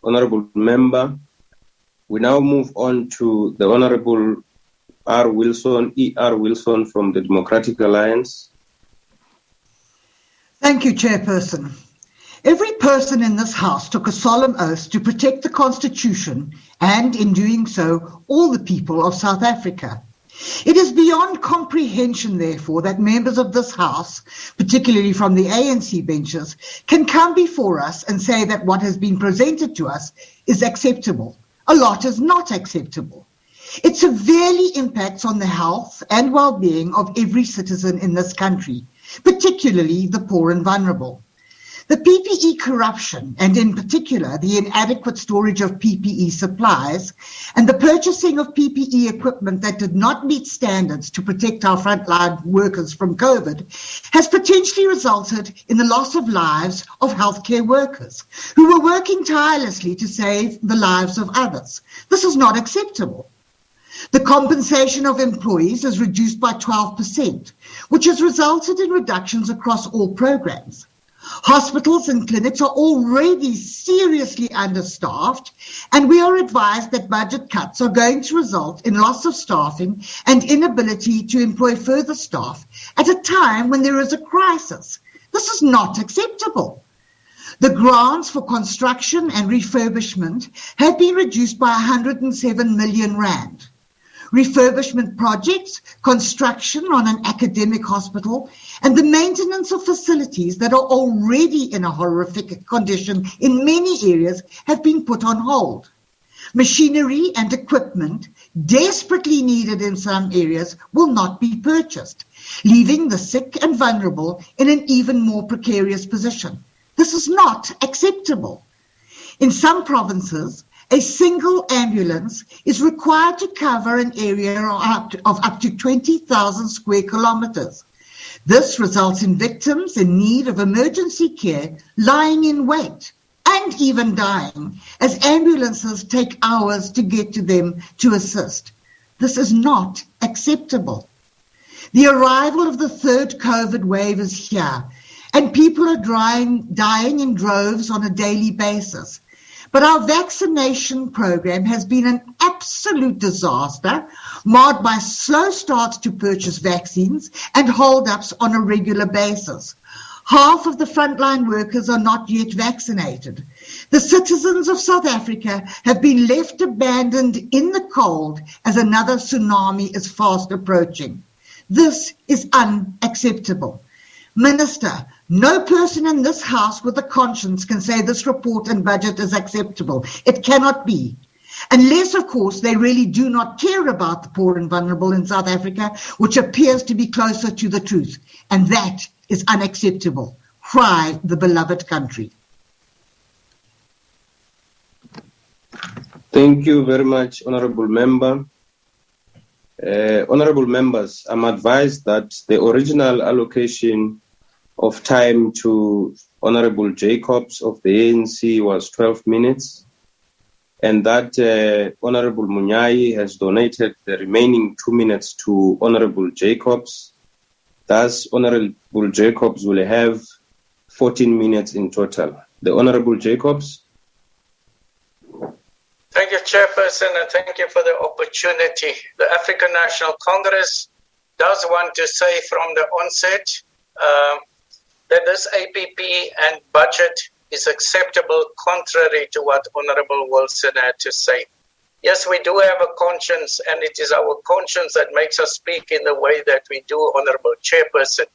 Honourable Member. We now move on to the Honourable R. Wilson, E.R. Wilson from the Democratic Alliance. Thank you, Chairperson. Every person in this House took a solemn oath to protect the Constitution and, in doing so, all the people of South Africa. It is beyond comprehension, therefore, that members of this House, particularly from the ANC benches, can come before us and say that what has been presented to us is acceptable. A lot is not acceptable. It severely impacts on the health and well-being of every citizen in this country, particularly the poor and vulnerable. The PPE corruption, and in particular the inadequate storage of PPE supplies and the purchasing of PPE equipment that did not meet standards to protect our frontline workers from COVID, has potentially resulted in the loss of lives of healthcare workers who were working tirelessly to save the lives of others. This is not acceptable. The compensation of employees is reduced by 12%, which has resulted in reductions across all programs. Hospitals and clinics are already seriously understaffed, and we are advised that budget cuts are going to result in loss of staffing and inability to employ further staff at a time when there is a crisis. This is not acceptable. The grants for construction and refurbishment have been reduced by 107 million rand. Refurbishment projects, construction on an academic hospital, and the maintenance of facilities that are already in a horrific condition in many areas have been put on hold. Machinery and equipment, desperately needed in some areas, will not be purchased, leaving the sick and vulnerable in an even more precarious position. This is not acceptable. In some provinces, a single ambulance is required to cover an area of up to 20,000 square kilometers. This results in victims in need of emergency care lying in wait and even dying, as ambulances take hours to get to them to assist. This is not acceptable. The arrival of the third COVID wave is here, and people are dying in droves on a daily basis. But our vaccination program has been an absolute disaster, marred by slow starts to purchase vaccines and hold-ups on a regular basis. Half of the frontline workers are not yet vaccinated. The citizens of South Africa have been left abandoned in the cold as another tsunami is fast approaching. This is unacceptable. Minister, no person in this House with a conscience can say this report and budget is acceptable. It cannot be. Unless, of course, they really do not care about the poor and vulnerable in South Africa, which appears to be closer to the truth. And that is unacceptable. Cry the beloved country. Thank you very much, Honourable Member. Honourable Members, I'm advised that the original allocation of time to Honourable Jacobs of the ANC was 12 minutes. and that Honorable Munyai has donated the remaining 2 minutes to Honorable Jacobs. Thus, Honorable Jacobs will have 14 minutes in total. The Honorable Jacobs. Thank you, Chairperson, and thank you for the opportunity. The African National Congress does want to say from the onset that this APP and budget is acceptable contrary to what Honorable Wilson had to say. Yes, we do have a conscience, and it is our conscience that makes us speak in the way that we do, Honorable Chairperson.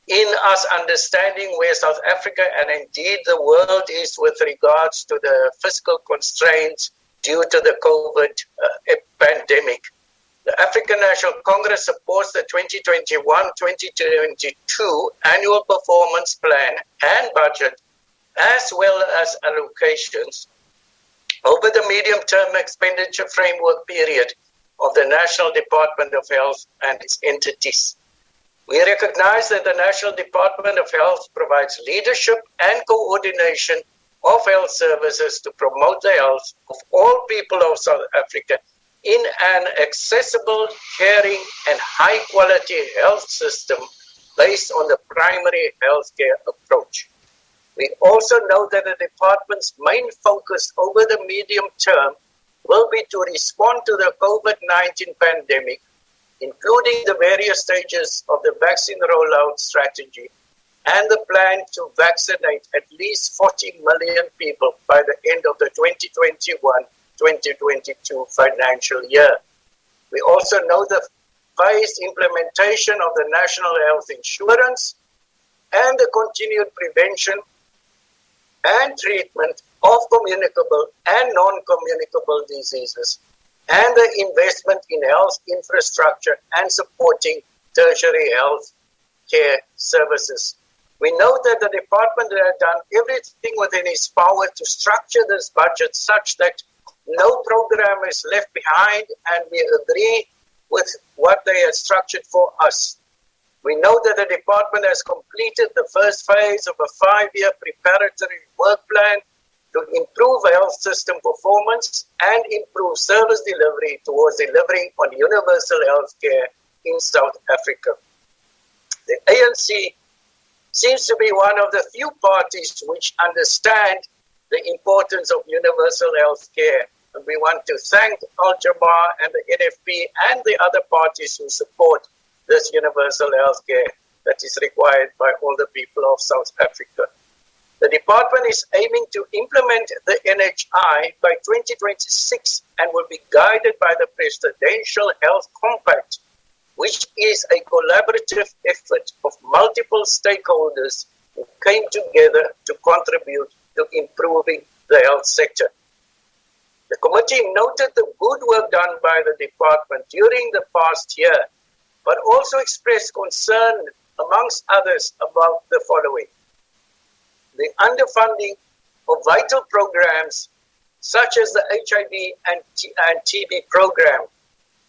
In us understanding where South Africa and indeed the world is with regards to the fiscal constraints due to the COVID pandemic. The African National Congress supports the 2021-2022 annual performance plan and budget, as well as allocations over the medium-term expenditure framework period of the National Department of Health and its entities. We recognize that the National Department of Health provides leadership and coordination of health services to promote the health of all people of South Africa in an accessible, caring, and high-quality health system based on the primary healthcare approach. We also know that the department's main focus over the medium term will be to respond to the COVID-19 pandemic, including the various stages of the vaccine rollout strategy and the plan to vaccinate at least 40 million people by the end of the 2021-2022 financial year. We also know the phased implementation of the National Health Insurance and the continued prevention and treatment of communicable and non-communicable diseases, and the investment in health infrastructure and supporting tertiary health care services. We know that the department has done everything within its power to structure this budget such that no program is left behind, and we agree with what they have structured for us. We know that the department has completed the first phase of a 5-year preparatory work plan to improve health system performance and improve service delivery towards delivering on universal health care in South Africa. The ANC seems to be one of the few parties which understand the importance of universal health care. And we want to thank Jama-ah and the NFP and the other parties who support this universal health care that is required by all the people of South Africa. The department is aiming to implement the NHI by 2026 and will be guided by the Presidential Health Compact, which is a collaborative effort of multiple stakeholders who came together to contribute to improving the health sector. The committee noted the good work done by the department during the past year, but also expressed concern, amongst others, about the following: the underfunding of vital programs such as the HIV and TB program,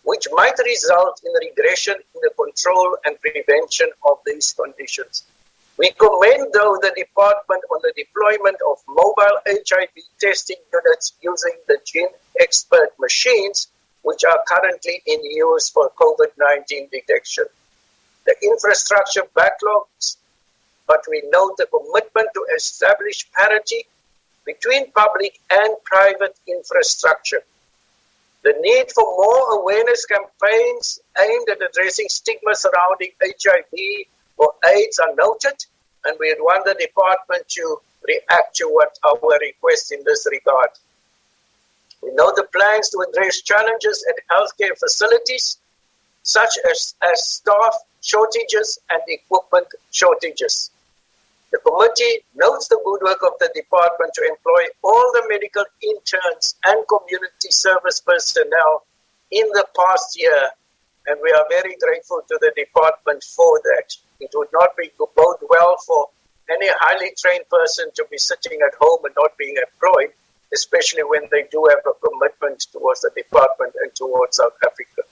which might result in regression in the control and prevention of these conditions. We commend, though, the department on the deployment of mobile HIV testing units using the Gene Expert machines, which are currently in use for COVID-19 detection. The infrastructure backlogs, but we note the commitment to establish parity between public and private infrastructure. The need for more awareness campaigns aimed at addressing stigma surrounding HIV or AIDS are noted, and we want the department to react to what our request in this regard. We know the plans to address challenges at healthcare facilities, such as staff shortages and equipment shortages. The committee notes the good work of the department to employ all the medical interns and community service personnel in the past year, and we are very grateful to the department for that. It would not bode well for any highly trained person to be sitting at home and not being employed, especially when they do have a commitment towards the department and towards South Africa.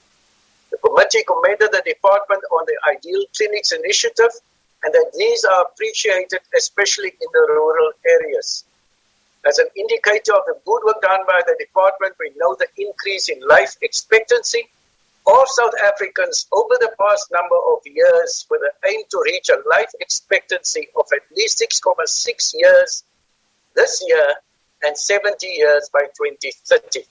The committee commended the department on the Ideal Clinics initiative, and that these are appreciated, especially in the rural areas. As an indicator of the good work done by the department, we know the increase in life expectancy of South Africans over the past number of years, with an aim to reach a life expectancy of at least 6.6 years this year and 70 years by 2030.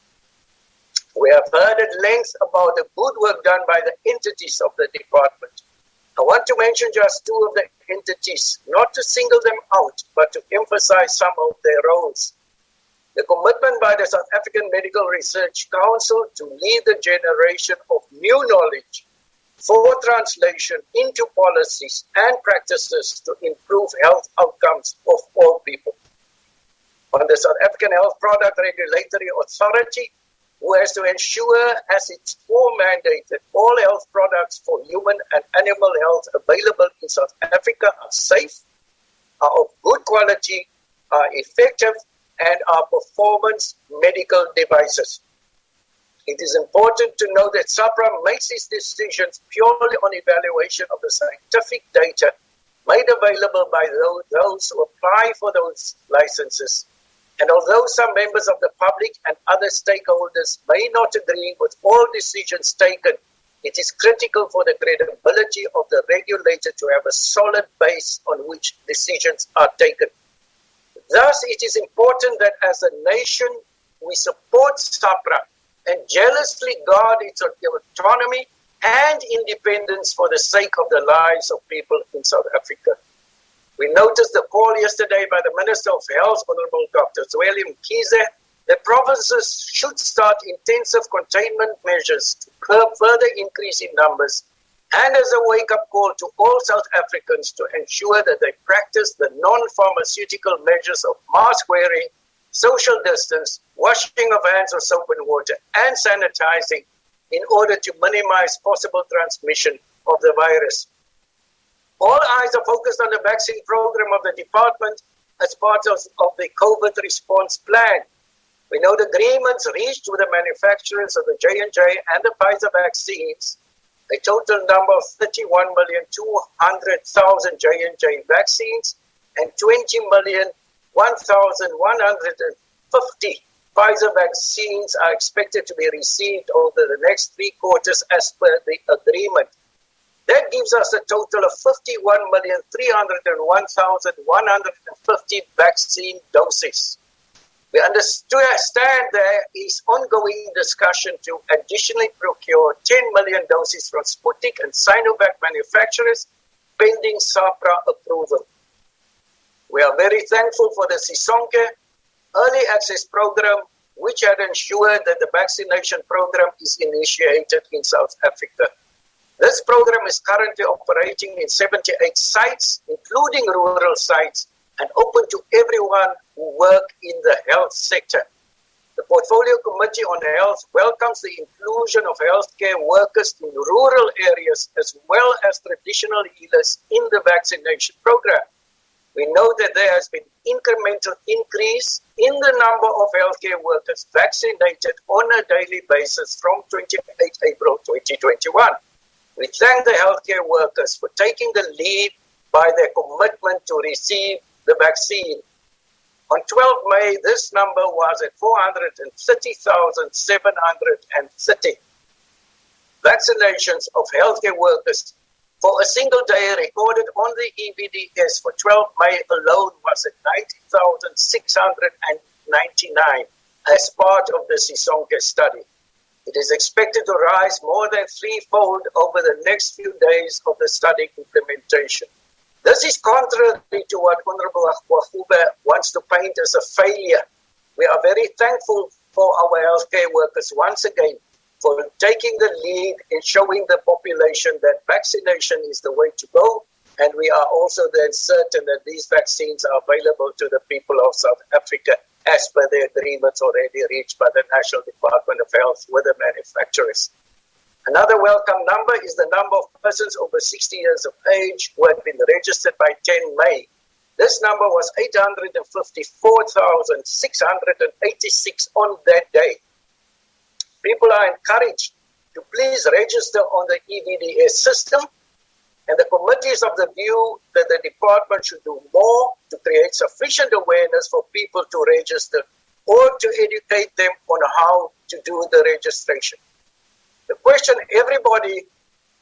We have heard at length about the good work done by the entities of the department. I want to mention just two of the entities, not to single them out, but to emphasize some of their roles. The commitment by the South African Medical Research Council to lead the generation of new knowledge for translation into policies and practices to improve health outcomes of all people. On the South African Health Product Regulatory Authority, who has to ensure, as it's mandated, all health products for human and animal health available in South Africa are safe, are of good quality, are effective, and are performance medical devices. It is important to know that SAPRA makes its decisions purely on evaluation of the scientific data made available by those who apply for those licenses. And although some members of the public and other stakeholders may not agree with all decisions taken, it is critical for the credibility of the regulator to have a solid base on which decisions are taken. Thus, it is important that as a nation, we support SAPRA and jealously guard its autonomy and independence for the sake of the lives of people in South Africa. We noticed the call yesterday by the Minister of Health, Honorable Dr. Zweli Mkhize, that provinces should start intensive containment measures to curb further increase in numbers, and as a wake-up call to all South Africans to ensure that they practice the non-pharmaceutical measures of mask wearing, social distance, washing of hands with soap and water, and sanitizing in order to minimize possible transmission of the virus. All eyes are focused on the vaccine program of the department as part of the COVID response plan. We know the agreements reached with the manufacturers of the J&J and the Pfizer vaccines, a total number of 31,200,000 J&J vaccines and 20,150 Pfizer vaccines are expected to be received over the next 3 quarters as per the agreement. That gives us a total of 51,301,150 vaccine doses. We understand there is ongoing discussion to additionally procure 10 million doses from Sputnik and Sinovac manufacturers, pending SAPRA approval. We are very thankful for the Sisonke early access program, which had ensured that the vaccination program is initiated in South Africa. This program is currently operating in 78 sites, including rural sites, and open to everyone who work in the health sector. The Portfolio Committee on Health welcomes the inclusion of healthcare workers in rural areas as well as traditional healers in the vaccination program. We know that there has been incremental increase in the number of healthcare workers vaccinated on a daily basis from 28 April 2021. We thank the healthcare workers for taking the lead by their commitment to receive the vaccine. On 12 May, this number was at 430,730. Vaccinations of healthcare workers for a single day recorded on the EBDS for 12 May alone was at 90,699 as part of the Sisonke study. It is expected to rise more than threefold over the next few days of the study implementation. This is contrary to what Honorable Mkhize wants to paint as a failure. We are very thankful for our healthcare workers once again for taking the lead in showing the population that vaccination is the way to go, and we are also then certain that these vaccines are available to the people of South Africa as per the agreements already reached by the National Department of Health with the manufacturers. Another welcome number is the number of persons over 60 years of age who had been registered by 10 May. This number was 854,686 on that day. People are encouraged to please register on the EVDS system, and the committee committee is of the view that the department should do more to create sufficient awareness for people to register or to educate them on how to do the registration. The question everybody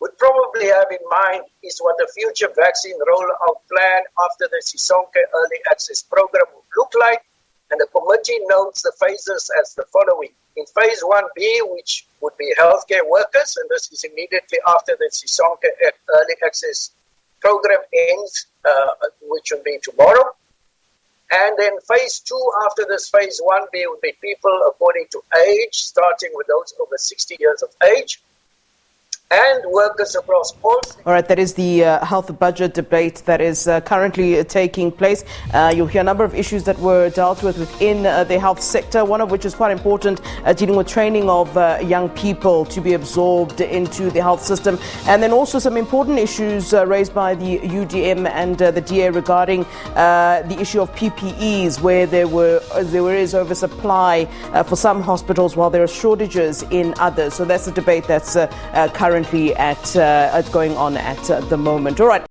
would probably have in mind is what the future vaccine rollout plan after the Sisonke Early Access Program would look like, and the committee notes the phases as the following. In phase 1B, which would be healthcare workers, and this is immediately after the Sisonke Early Access Program ends, which will be tomorrow. And then phase 2 after this phase 1B would be people according to age, starting with those over 60 years of age, and workers across all. All right, that is the health budget debate that is currently taking place. You'll hear a number of issues that were dealt with within the health sector, one of which is quite important, dealing with training of young people to be absorbed into the health system. And then also some important issues raised by the UDM and the DA regarding the issue of PPEs, where there is oversupply for some hospitals while there are shortages in others. So that's a debate that's currently going on at the moment. All right.